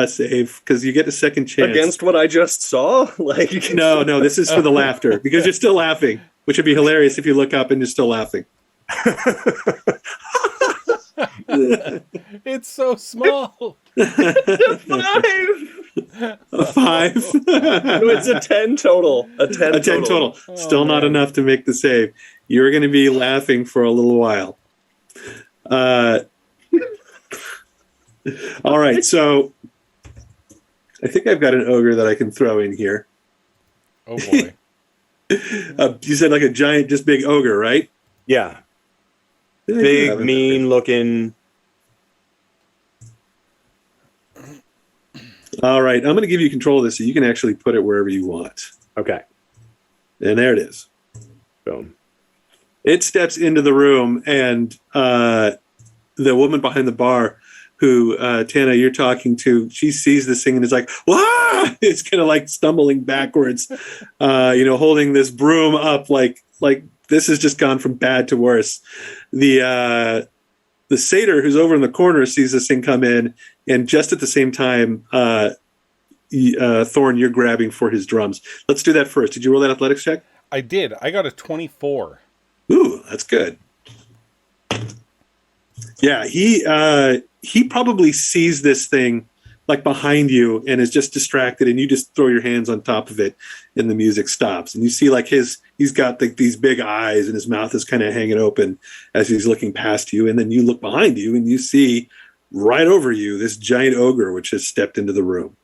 save, because you get a second chance. Against what I just saw? No, this is for the laughter, because you're still laughing. Which would be hilarious if you look up and you're still laughing. It's so small. A 5. No, it's a 10 total. A 10 total. Still not enough to make the save. You're going to be laughing for a little while. All right, so I think I've got an ogre that I can throw in here. Oh, boy. You said like a giant, just big ogre, right? Yeah. Big, mean looking. All right. I'm going to give you control of this so you can actually put it wherever you want. Okay. And there it is. Boom. It steps into the room, and the woman behind the bar who, Tana, you're talking to, she sees this thing and is like, "Wah!" It's kind of like stumbling backwards, holding this broom up like this has just gone from bad to worse. The satyr who's over in the corner sees this thing come in, and just at the same time, Thorn, you're grabbing for his drums. Let's do that first. Did you roll that athletics check? I did. I got a 24. Ooh, that's good. Yeah, he probably sees this thing like behind you and is just distracted, and you just throw your hands on top of it and the music stops. And you see like he's got these big eyes and his mouth is kind of hanging open as he's looking past you. And then you look behind you and you see right over you this giant ogre which has stepped into the room.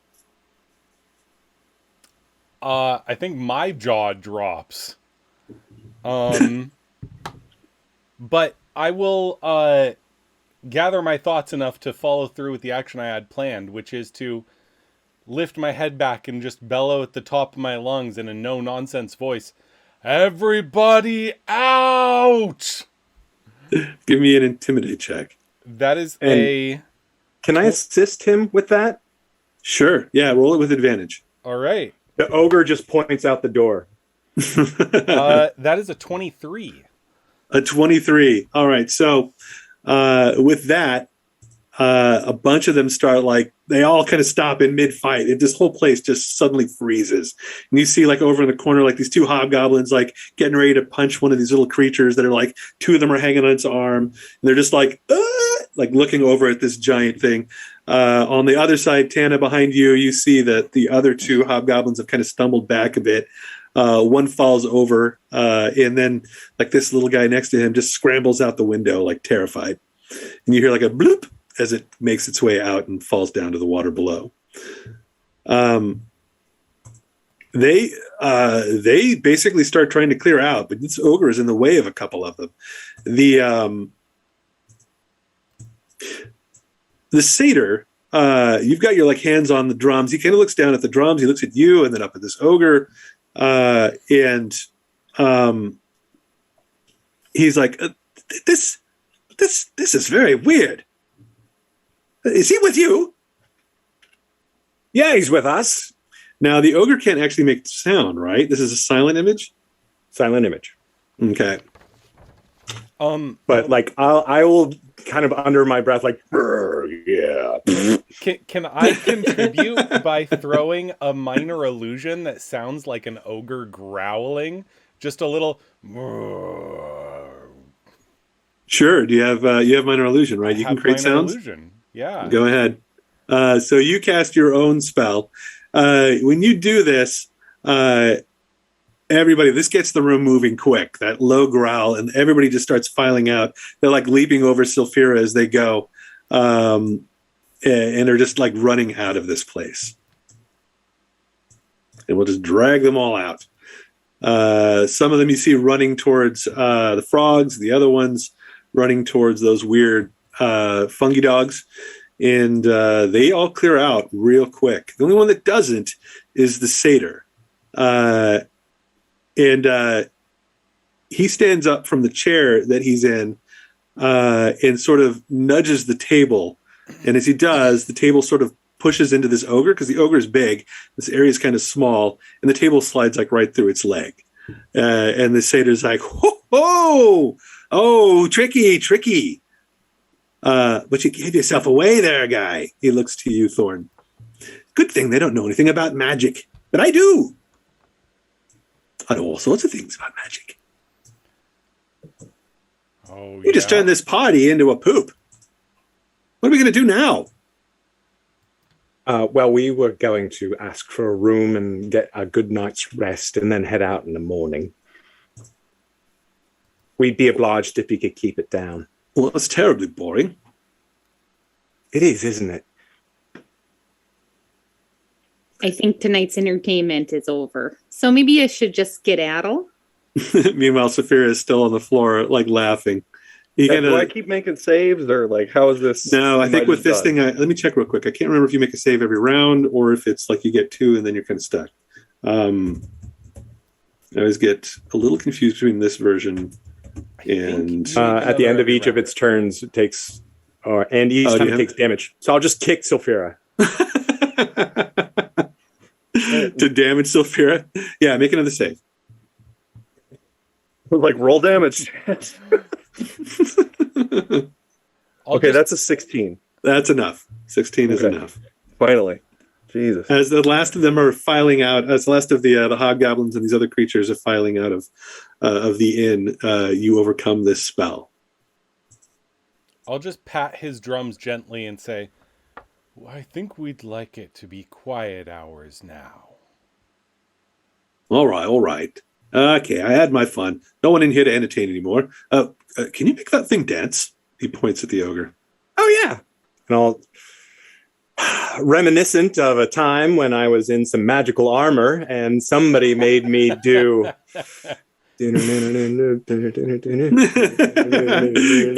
I think my jaw drops. But I will gather my thoughts enough to follow through with the action I had planned, which is to lift my head back and just bellow at the top of my lungs in a no-nonsense voice, "Everybody out!" Give me an intimidate check. That is Can I assist him with that? Sure. Yeah, roll it with advantage. All right. The ogre just points out the door. That is a 23. A 23. All right. So with that, a bunch of them start they all kind of stop in mid-fight. This whole place just suddenly freezes. And you see over in the corner, these two hobgoblins getting ready to punch one of these little creatures that are two of them are hanging on its arm. And they're just looking over at this giant thing. On the other side, Tana, behind you, you see that the other two hobgoblins have kind of stumbled back a bit. One falls over, and then this little guy next to him just scrambles out the window, terrified. And you hear a bloop as it makes its way out and falls down to the water below. They basically start trying to clear out, but this ogre is in the way of a couple of them. The satyr, you've got your hands on the drums. He kind of looks down at the drums. He looks at you and then up at this ogre, and he's like, "This is very weird. Is he with you?" Yeah, he's with us. Now, the ogre can't actually make sound, right? This is a silent image? Silent image. Okay. But I will kind of under my breath, yeah. Can I contribute by throwing a minor illusion that sounds like an ogre growling? Just a little. Sure. Do you have minor illusion, right? You can create sounds. Illusion. Yeah. Go ahead. So you cast your own spell. When you do this, everybody, this gets the room moving quick. That low growl, and everybody just starts filing out. They're leaping over Sylphira as they go, and are just running out of this place. And we'll just drag them all out. Some of them you see running towards the frogs. The other ones running towards those weird fungi dogs. And they all clear out real quick. The only one that doesn't is the satyr. And he stands up from the chair that he's in and sort of nudges the table. And as he does, the table sort of pushes into this ogre, because the ogre is big. This area is kind of small, and the table slides right through its leg. And the satyr's like, oh, tricky. But you gave yourself away there, guy. He looks to you, Thorn. Good thing they don't know anything about magic. But I do. I know all sorts of things about magic. Oh, You just turned this party into a poop. What are we going to do now? Well, we were going to ask for a room and get a good night's rest and then head out in the morning. We'd be obliged if you could keep it down. Well, that's terribly boring. It is, isn't it? I think tonight's entertainment is over. So maybe I should just skedaddle. Meanwhile, Saphira is still on the floor, laughing. Do I keep making saves, or how is this? No, I think with this thing, let me check real quick. I can't remember if you make a save every round or if it's you get 2 and then you're kind of stuck. I always get a little confused between this version and at the end of each of its turns, it takes, and each time it takes damage. So I'll just kick Sylphira. To damage Sylphira. Yeah, make another save. Roll damage. Okay, that's a 16. That's enough. 16 is enough. Finally. Jesus. As the last of them are filing out, as the last of the hobgoblins and these other creatures are filing out of the inn, you overcome this spell. I'll just pat his drums gently and say, I think we'd like it to be quiet hours now. All right. Okay, I had my fun. No one in here to entertain anymore. Can you make that thing dance? He points at the ogre. Oh, yeah. And I'll... Reminiscent of a time when I was in some magical armor and somebody made me do... Give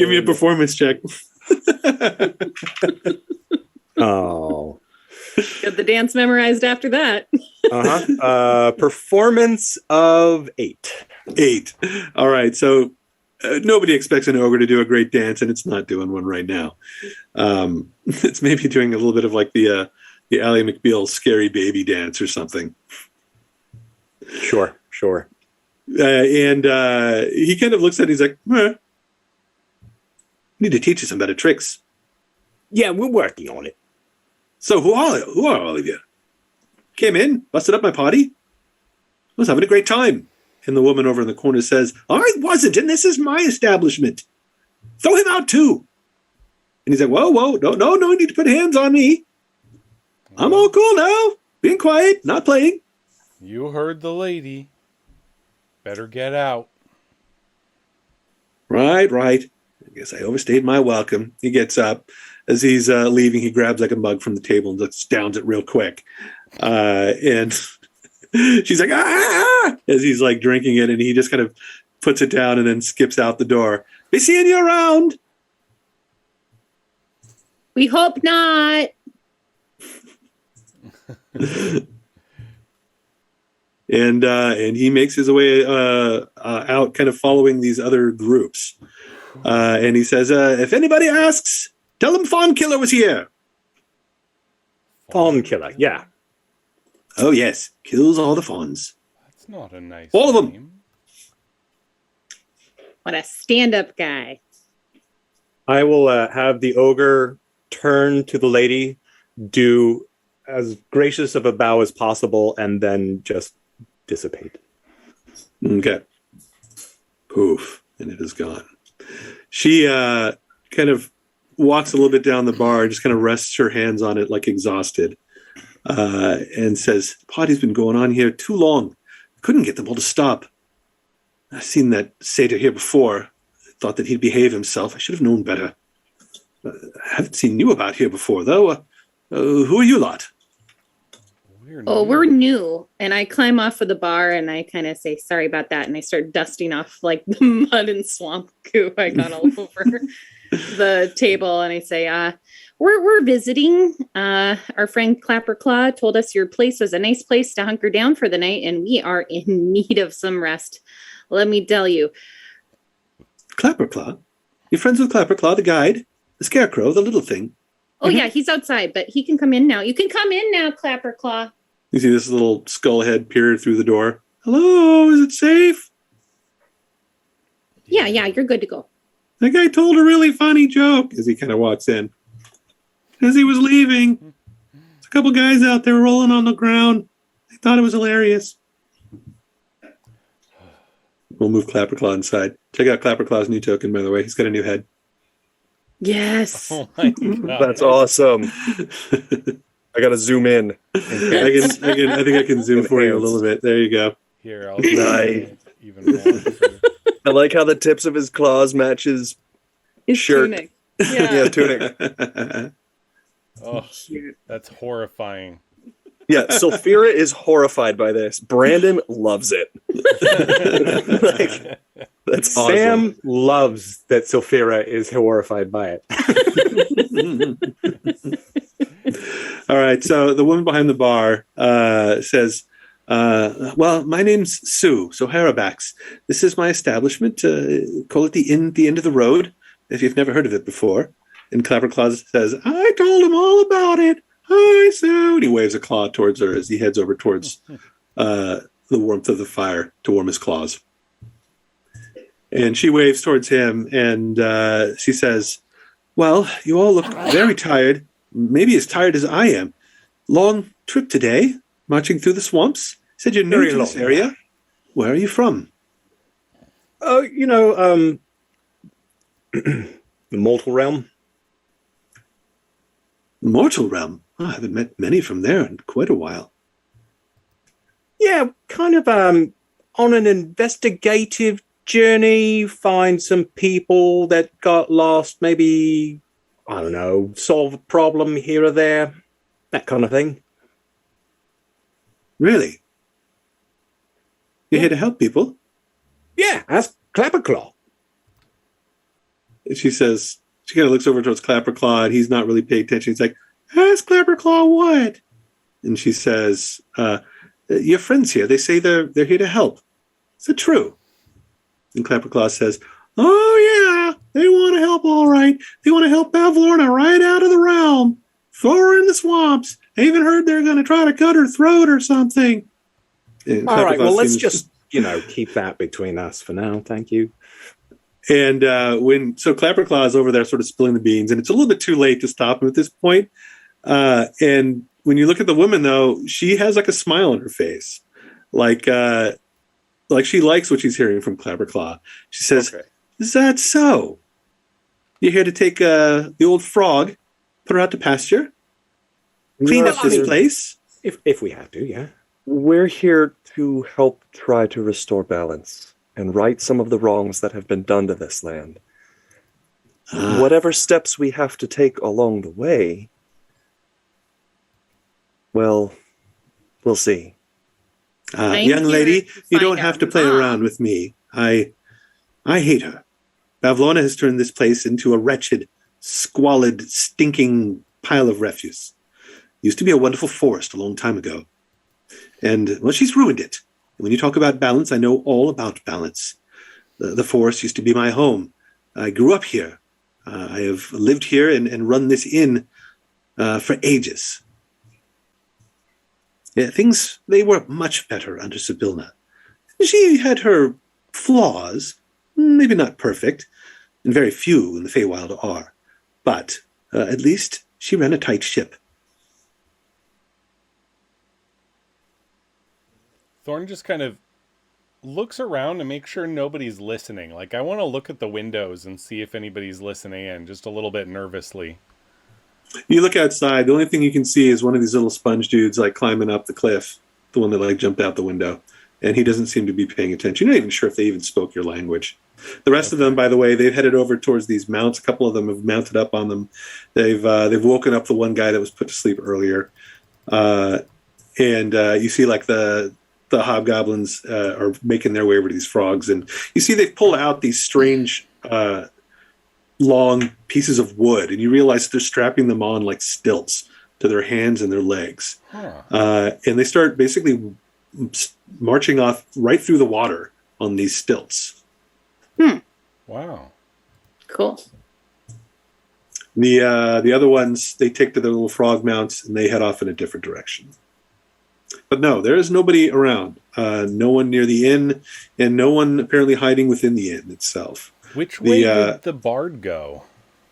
me a performance check. Oh. Got the dance memorized after that. Performance of 8. 8. All right, so nobody expects an ogre to do a great dance, and it's not doing one right now. It's maybe doing a little bit of the Ally McBeal scary baby dance or something. Sure. And he kind of looks at it, he's like, need to teach you some better tricks. Yeah, we're working on it. So who are all of you? Came in, busted up my party. I was having a great time. And the woman over in the corner says, I wasn't, and this is my establishment. Throw him out too. And he's like, whoa, no need to put hands on me. I'm all cool now. Being quiet, not playing. You heard the lady. Better get out. Right. I guess I overstayed my welcome. He gets up. As he's leaving, he grabs like a mug from the table and just downs it real quick. And she's like, ah! As he's like drinking it, and he just kind of puts it down and then skips out the door. Be seeing you around. We hope not. And he makes his way out, kind of following these other groups. And he says, if anybody asks, tell them Fawn Killer was here. Fawn Killer, yeah. Oh, yes. Kills all the fawns. That's not a nice All of them. name. What a stand-up guy. I will have the ogre turn to the lady, do as gracious of a bow as possible, and then just dissipate. Okay. Poof. And it is gone. She kind of walks a little bit down the bar and just kind of rests her hands on it like exhausted. And says, the party's been going on here too long. Couldn't get them all to stop. I've seen that satyr here before. Thought that he'd behave himself. I should have known better. I haven't seen you about here before, though. Who are you lot? We're new. And I climb off of the bar and I kind of say, sorry about that. And I start dusting off like the mud and swamp goo I got all over the table. And I say, we're visiting. Our friend Clapperclaw told us your place was a nice place to hunker down for the night. And we are in need of some rest. Let me tell you. Clapperclaw? You're friends with Clapperclaw, the guide? The scarecrow, the little thing? Oh, yeah, he's outside, but he can come in now. You can come in now, Clapperclaw. You see this little skull head peer through the door. Hello, is it safe? Yeah, you're good to go. The guy told a really funny joke as he kind of walks in. As he was leaving, there's a couple guys out there rolling on the ground. They thought it was hilarious. We'll move Clapperclaw inside. Check out Clapperclaw's new token, by the way. He's got a new head. Yes. Oh my God. That's awesome. I gotta zoom in. I think I can zoom for you a little bit. There you go. Here, I'll Nice. even more. I like how the tips of his claws match his His shirt. tunic. Yeah, tunic. Oh, that's horrifying. Yeah, Sulphira is horrified by this. Brandon loves it. Like, that's awesome. Sam loves that Sulphira is horrified by it. All right, so the woman behind the bar says, well, my name's Sue, so Harabax. This is my establishment. Call it the inn at the end of the road, if you've never heard of it before. And Clapperclaw says, I told him all about it. Hi, Sue. And he waves a claw towards her as he heads over towards the warmth of the fire to warm his claws. And she waves towards him, and she says, well, you all look very tired, maybe as tired as I am. Long trip today, marching through the swamps. Said you're new to this area. Where are you from? Oh, the mortal realm. Mortal realm? Oh, I haven't met many from there in quite a while. Yeah, kind of on an investigative journey, find some people that got lost, maybe, I don't know, solve a problem here or there, that kind of thing. Really? You're here to help people? Yeah, ask Clapperclaw. She says, she kind of looks over towards Clapperclaw, and he's not really paying attention. He's like, ask Clapperclaw what? And she says, your friends here, they say they're here to help. Is it true? And Clapperclaw says, oh yeah, they want to help all right. They want to help Bavlorna right out of the realm. Throw her in the swamps. I even heard they're going to try to cut her throat or something. And All right, Clapperclaw well, let's seems- just, keep that between us for now. Thank you. And Clapperclaw is over there sort of spilling the beans, and it's a little bit too late to stop him at this point. And when you look at the woman, though, she has like a smile on her face, like she likes what she's hearing from Clapperclaw. She says, Okay. "Is that so? You're here to take the old frog, put her out to pasture, clean up this place?" If we have to, yeah. We're here to help try to restore balance and right some of the wrongs that have been done to this land. Whatever steps we have to take along the way, well, we'll see. Young lady, you don't have to play around with me. I hate her. Bavlorna has turned this place into a wretched, squalid, stinking pile of refuse. Used to be a wonderful forest a long time ago. And, well, she's ruined it. And when you talk about balance, I know all about balance. The forest used to be my home. I grew up here. I have lived here and run this inn for ages. Yeah, things, they were much better under Sibylna. She had her flaws, maybe not perfect, and very few in the Feywild are. But at least she ran a tight ship. Thorn just kind of looks around to make sure nobody's listening. Like, I want to look at the windows and see if anybody's listening in, just a little bit nervously. You look outside, the only thing you can see is one of these little sponge dudes, like, climbing up the cliff, the one that, like, jumped out the window. And he doesn't seem to be paying attention. You're not even sure if they even spoke your language. The rest of them, by the way, they've headed over towards these mounts. A couple of them have mounted up on them. They've woken up the one guy that was put to sleep earlier. And you see, like, the hobgoblins are making their way over to these frogs, and you see they've pulled out these strange long pieces of wood, and you realize they're strapping them on like stilts to their hands and their legs. And they start basically marching off right through the water on these stilts. Wow. Cool. The other ones, they take to their little frog mounts and they head off in a different direction. But no, there is nobody around. No one near the inn, and no one apparently hiding within the inn itself. Which way did the bard go?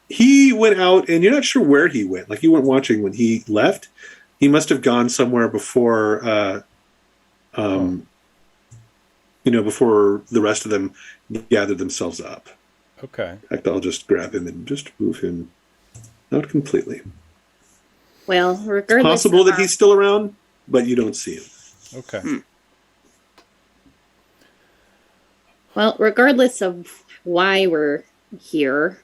He went out, and you're not sure where he went. Like, you weren't watching when he left. He must have gone somewhere before, before the rest of them gathered themselves up. Okay. In fact, I'll just grab him and just move him out completely. Well, regardless, It's possible that he's still around, but you don't see him. Okay. Well, regardless of why we're here,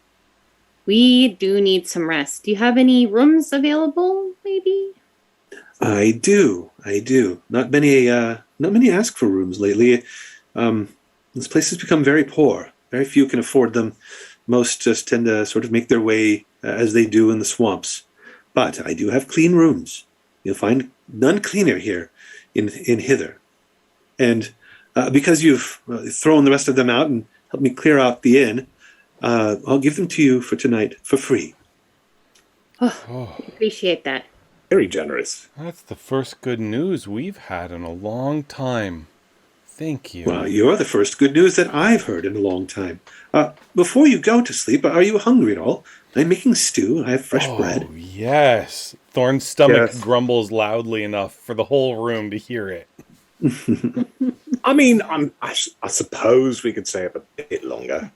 we do need some rest. Do you have any rooms available, maybe? I do. Not many ask for rooms lately. This place has become very poor. Very few can afford them. Most just tend to sort of make their way as they do in the swamps. But I do have clean rooms. You'll find none cleaner here in Hither. And because you've thrown the rest of them out and helped me clear out the inn, I'll give them to you for tonight for free. Oh, appreciate that. Very generous. That's the first good news we've had in a long time. Thank you. Well, you're the first good news that I've heard in a long time. Before you go to sleep, are you hungry at all? I'm making stew. I have fresh bread. Oh, yes. Thorn's stomach grumbles loudly enough for the whole room to hear it. I mean, I suppose we could stay up a bit longer.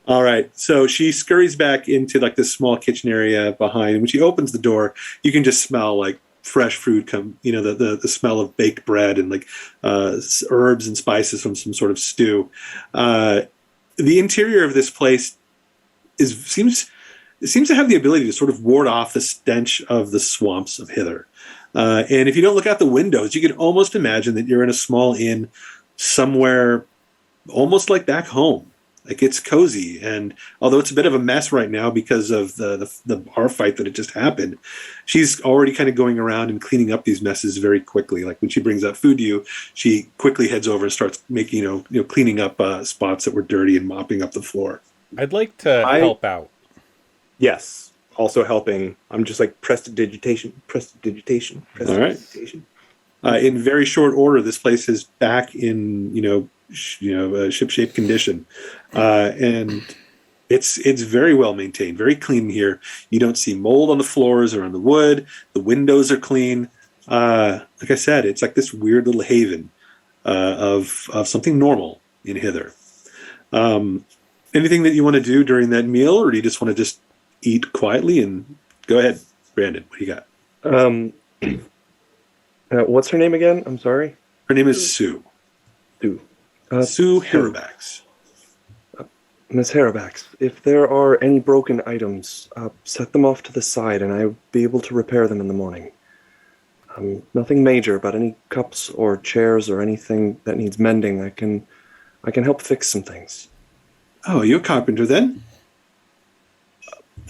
All right. So she scurries back into like this small kitchen area behind. When she opens the door, you can just smell like fresh food come, the smell of baked bread and like herbs and spices from some sort of stew. The interior of this place seems to have the ability to sort of ward off the stench of the swamps of Hither. And if you don't look out the windows, you can almost imagine that you're in a small inn somewhere almost like back home. Like, it's cozy. And although it's a bit of a mess right now because of the bar fight that had just happened, she's already kind of going around and cleaning up these messes very quickly. Like, when she brings out food to you, she quickly heads over and starts making, cleaning up spots that were dirty and mopping up the floor. I'd like to help out. Yes. Also helping. I'm just like prestidigitation. All right. In very short order, this place is back in, ship-shape condition, and it's very well maintained, very clean here. You don't see mold on the floors or on the wood. The windows are clean. Like I said, it's like this weird little haven of something normal in Hither. Anything that you want to do during that meal, or do you just want to just eat quietly? And go ahead, Brandon. What do you got? What's her name again? I'm sorry. Her name is Sue. Sue Harabax. Miss Harabax, if there are any broken items, set them off to the side, and I'll be able to repair them in the morning. Nothing major, but any cups or chairs or anything that needs mending, I can help fix some things. Oh, you're a carpenter then?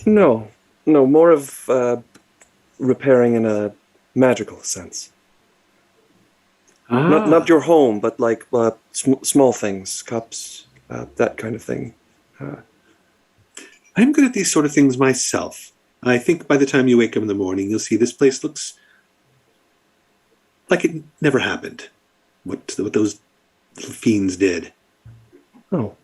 No, more of repairing in a magical sense. Not your home, but like small things, cups, that kind of thing. I'm good at these sort of things myself. I think by the time you wake up in the morning, you'll see this place looks like it never happened. What those little fiends did. Oh,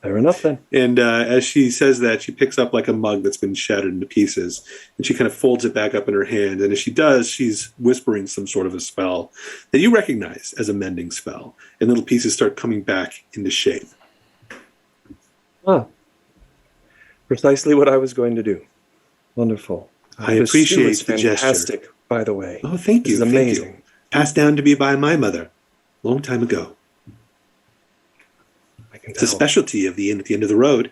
fair enough then. And as she says that, she picks up like a mug that's been shattered into pieces, and she kind of folds it back up in her hand. And as she does, she's whispering some sort of a spell that you recognize as a mending spell. And little pieces start coming back into shape. Ah, precisely what I was going to do. Wonderful. I appreciate the fantastic, gesture. By the way. Oh, thank you. This is amazing. Thank you. Passed down to me by my mother, long time ago. I can It's tell. a specialty of the inn at the end of the road.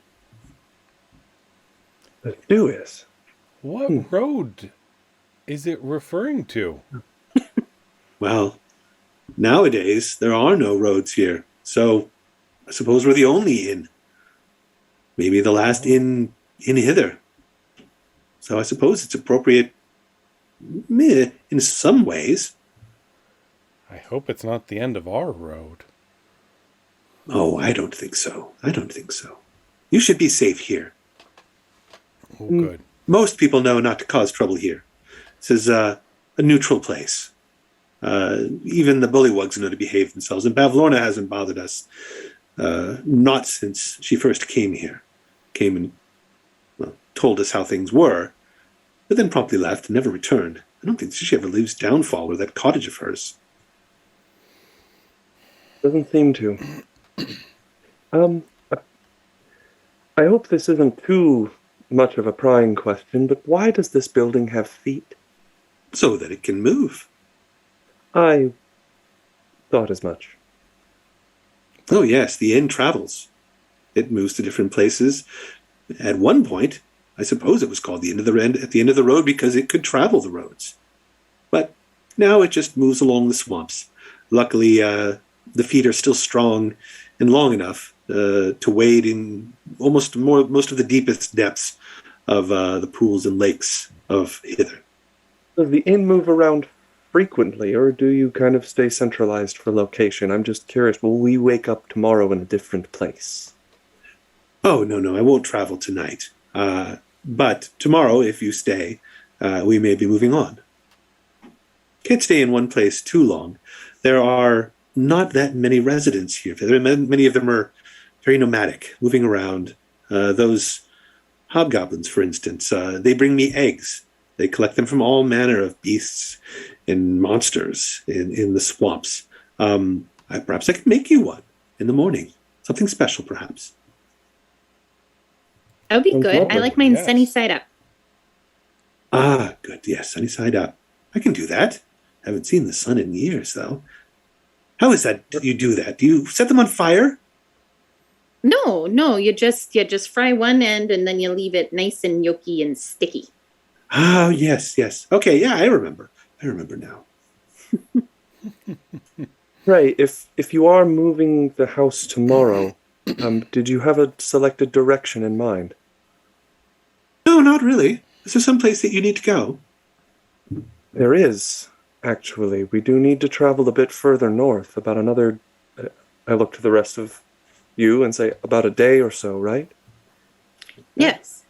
The stew is. What road is it referring to? Well, nowadays there are no roads here, so I suppose we're the only inn. Maybe the last inn hither. So I suppose it's appropriate in some ways. I hope it's not the end of our road. Oh, I don't think so. You should be safe here. Oh, good. Most people know not to cause trouble here. This is a neutral place. Even the bullywugs know to behave themselves, and Bavlorna hasn't bothered us. Not since she first came here. Came and told us how things were, but then promptly left and never returned. I don't think she ever leaves Downfall or that cottage of hers. Doesn't seem to. I hope this isn't too much of a prying question, but why does this building have feet? So that it can move. I thought as much. Oh yes, the inn travels. It moves to different places. At one point, I suppose it was called at the end of the road because it could travel the roads. But now it just moves along the swamps. Luckily, the feet are still strong and long enough to wade in most of the deepest depths of the pools and lakes of Hither. Does the inn move around frequently, or do you kind of stay centralized for location? I'm just curious, will we wake up tomorrow in a different place? Oh, no, I won't travel tonight. But tomorrow, if you stay, we may be moving on. Can't stay in one place too long. There are not that many residents here. Many of them are very nomadic, moving around. Those hobgoblins, for instance, they bring me eggs. They collect them from all manner of beasts and monsters in the swamps. Perhaps I could make you one in the morning. Something special, perhaps. That would be good. I like mine sunny side up. Ah, good. Yes, sunny side up. I can do that. Haven't seen the sun in years, though. How is that you do that? Do you set them on fire? No, you just fry one end and then you leave it nice and yolky and sticky. Oh, yes. Okay, yeah, I remember now. Right, if you are moving the house tomorrow, did you have a selected direction in mind? No, not really. Is there some place that you need to go? There is, actually. We do need to travel a bit further north, about another... I look to the rest of you and say, about a day or so, right? Yes.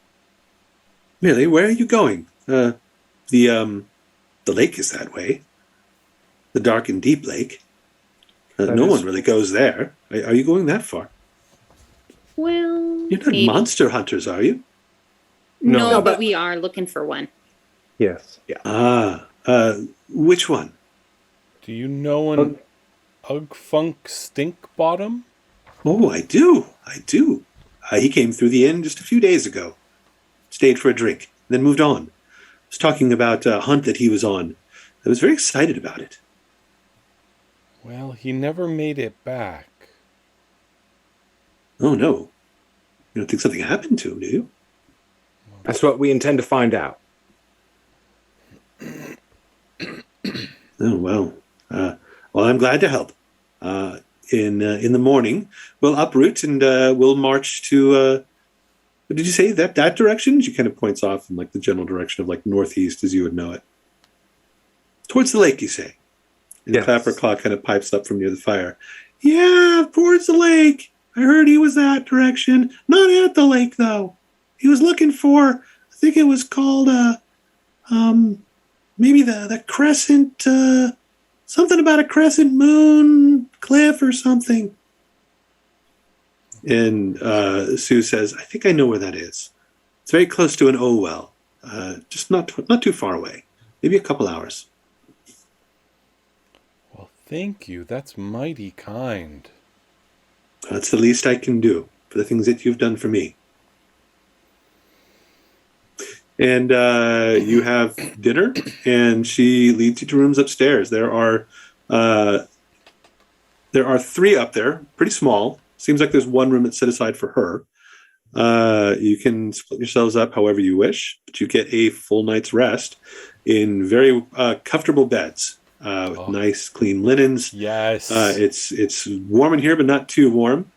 Really? Where are you going? The lake is that way. The dark and deep lake. No one really goes there. Are you going that far? Well, You're not maybe. monster hunters, are you? No, No, but we are looking for one. Yes. Yeah. Which one? Do you know an Ugfunk Stink Bottom? Oh, I do. He came through the inn just a few days ago. Stayed for a drink, then moved on. Was talking about a hunt that he was on. I was very excited about it. Well, he never made it back. Oh, no. You don't think something happened to him, do you? That's what we intend to find out. Oh, well. Well, I'm glad to help. In the morning, we'll uproot and we'll march to... did you say that direction? She kind of points off in like the general direction of like northeast as you would know it. Towards the lake, you say? And Yes. Clapper Claw kind of pipes up from near the fire. Yeah, towards the lake. I heard he was that direction. Not at the lake, though. He was looking for, I think it was called, maybe the crescent, something about a crescent moon cliff or something. And Sue says, I think I know where that is. It's very close to an well. Just not too far away. Maybe a couple hours. Well, thank you. That's mighty kind. That's the least I can do for the things that you've done for me. And you have dinner, and she leads you to rooms upstairs. There are 3 up there, pretty small. Seems like there's one room that's set aside for her. You can split yourselves up however you wish, but you get a full night's rest in very comfortable beds with nice, clean linens. Yes. It's warm in here, but not too warm.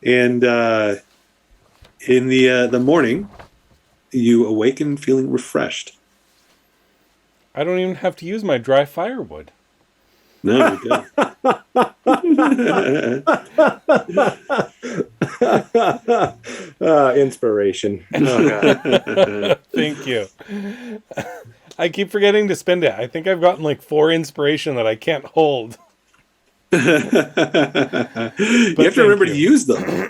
And in the morning, you awaken feeling refreshed. I don't even have to use my dry firewood. No, you don't. Inspiration. Thank you. I keep forgetting to spend it. I think I've gotten like 4 inspiration that I can't hold. You have to remember to use them.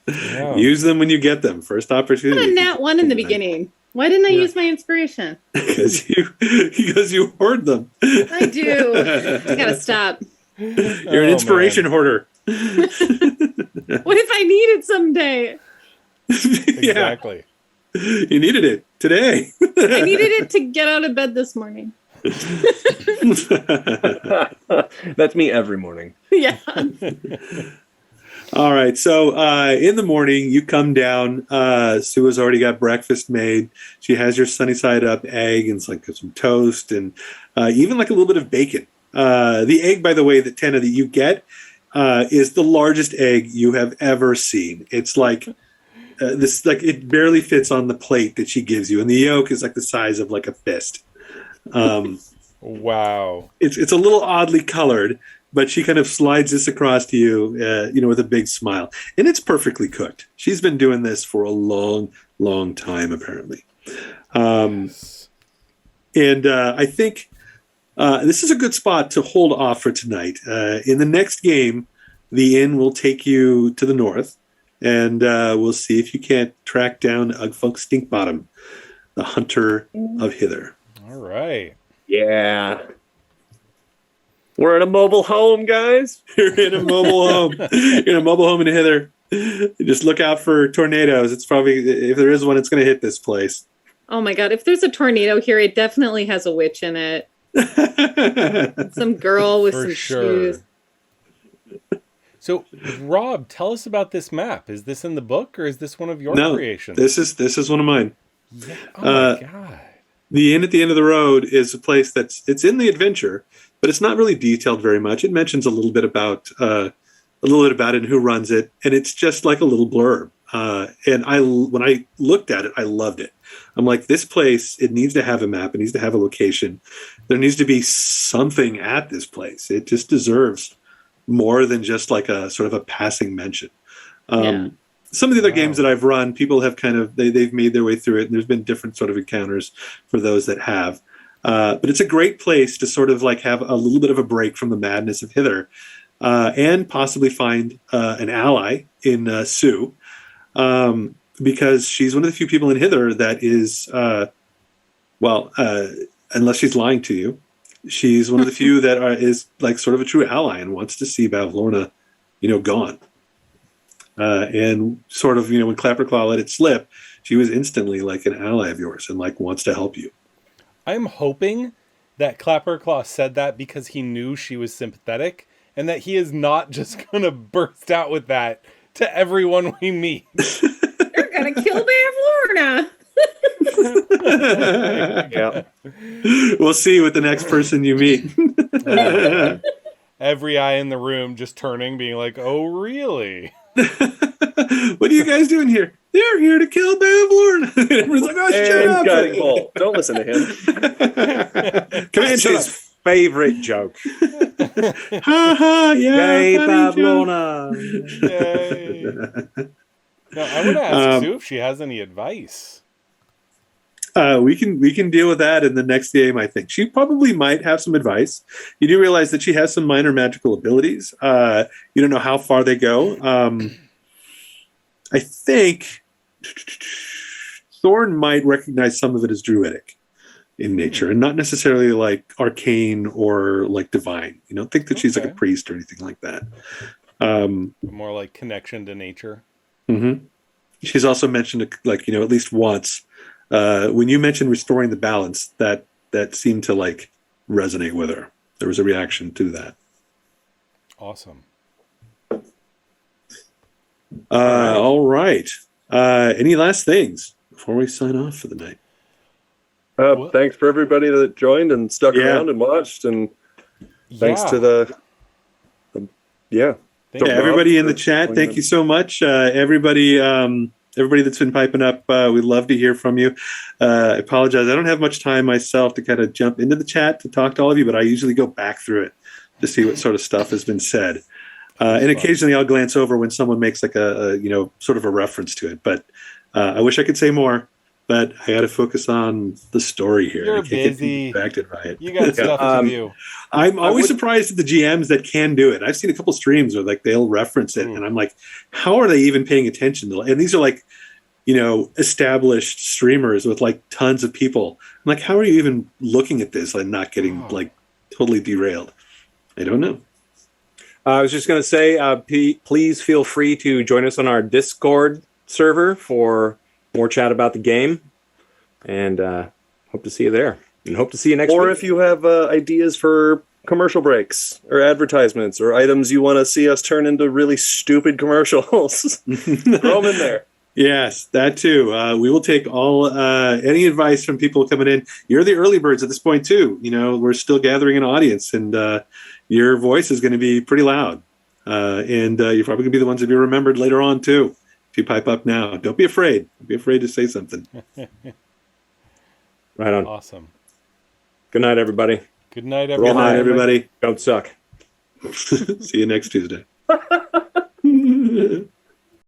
Yeah. Use them when you get them. First I opportunity. had a nat 1 in the beginning. Why didn't I use my inspiration? Because you hoard them. I do. I gotta stop. You're an inspiration hoarder. What if I need it someday? Exactly. Yeah, you needed it today. I needed it to get out of bed this morning. That's me every morning. Yeah. All right. So in the morning, you come down. Sue has already got breakfast made. She has your sunny side up egg and some toast and even like a little bit of bacon. The egg, by the way, that Tenna that you get is the largest egg you have ever seen. It's like this, like it barely fits on the plate that she gives you, and the yolk is like the size of like a fist. Wow. It's a little oddly colored, but she kind of slides this across to you, with a big smile. And it's perfectly cooked. She's been doing this for a long, long time, apparently. Yes. And I think this is a good spot to hold off for tonight. In the next game, the inn will take you to the north, and we'll see if you can't track down Ugfunk Stinkbottom, the hunter of hither. All right. Yeah. We're in a mobile home, guys. You're in a mobile home. You're in a mobile home in hither. Just look out for tornadoes. It's probably, if there is one, it's going to hit this place. Oh my god, if there's a tornado here, it definitely has a witch in it. Some girl with For some sure. shoes. So, Rob, tell us about this map. Is this in the book or is this one of your No, creations? this is one of mine. Yeah. Oh my god. The inn at the end of the road is a place it's in the adventure, but it's not really detailed very much. It mentions a little bit about it and who runs it, and it's just like a little blurb. And when I looked at it, I loved it. I'm like, this place, it needs to have a map. It needs to have a location. There needs to be something at this place. It just deserves more than just like a sort of a passing mention. Yeah. Some of the other games that I've run, people have kind of they've made their way through it, and there's been different sort of encounters for those that have. But it's a great place to sort of like have a little bit of a break from the madness of Hither, and possibly find an ally in Sue, because she's one of the few people in Hither that is, unless she's lying to you, she's one of the few that is like sort of a true ally and wants to see Bavlorna, gone. And sort of, when Clapperclaw let it slip, she was instantly like an ally of yours and like wants to help you. I'm hoping that Clapperclaw said that because he knew she was sympathetic, and that he is not just going to burst out with that to everyone we meet. You're gonna kill Bavlorna. Yeah. We'll see with the next person you meet. Every eye in the room just turning, being like, "Oh, really?" What are you guys doing here? They're here to kill Bavlorna. Everyone's like, "Oh, shut And up!" Guiding Bolt. Don't listen to him. That's his favorite joke. Ha ha! Yeah, Yay, funny joke. Bavlorna. Yay. No, I want to ask Sue if she has any advice. We can deal with that in the next game. I think she probably might have some advice. You do realize that she has some minor magical abilities. You don't know how far they go. I think Thorn might recognize some of it as druidic in nature, and not necessarily like arcane or like divine. You don't think that she's like a priest or anything like that. More like connection to nature. Mm-hmm. She's also mentioned, like, at least once, when you mentioned restoring the balance, that seemed to like resonate with her. There was a reaction to that. Awesome. All right. Any last things before we sign off for the night? Thanks for everybody that joined and stuck around and watched, and thanks to the everybody in the chat. Thank you so much, everybody. Everybody that's been piping up, we'd love to hear from you. I apologize, I don't have much time myself to kind of jump into the chat to talk to all of you, but I usually go back through it to see what sort of stuff has been said. And occasionally I'll glance over when someone makes like a sort of a reference to it. But I wish I could say more, but I got to focus on the story here. You're I can't get busy. distracted by it. You got stuff to do. I'm always surprised at the GMs that can do it. I've seen a couple streams where like they'll reference it, and I'm like, how are they even paying attention to? And these are like, established streamers with like tons of people. I'm like, how are you even looking at this and not getting like totally derailed? I don't know. I was just going to say, please feel free to join us on our Discord server for more chat about the game, and hope to see you there, and hope to see you next week. Or if you have ideas for commercial breaks or advertisements or items you want to see us turn into really stupid commercials, throw them in there. Yes, that too. We will take all any advice from people coming in. You're the early birds at this point too. We're still gathering an audience, and your voice is going to be pretty loud, and you're probably going to be the ones to be remembered later on too. If you pipe up now, don't be afraid. Don't be afraid to say something. Right on. Awesome. Good night, everybody. Good night, Good night, everybody. Don't suck. See you next Tuesday.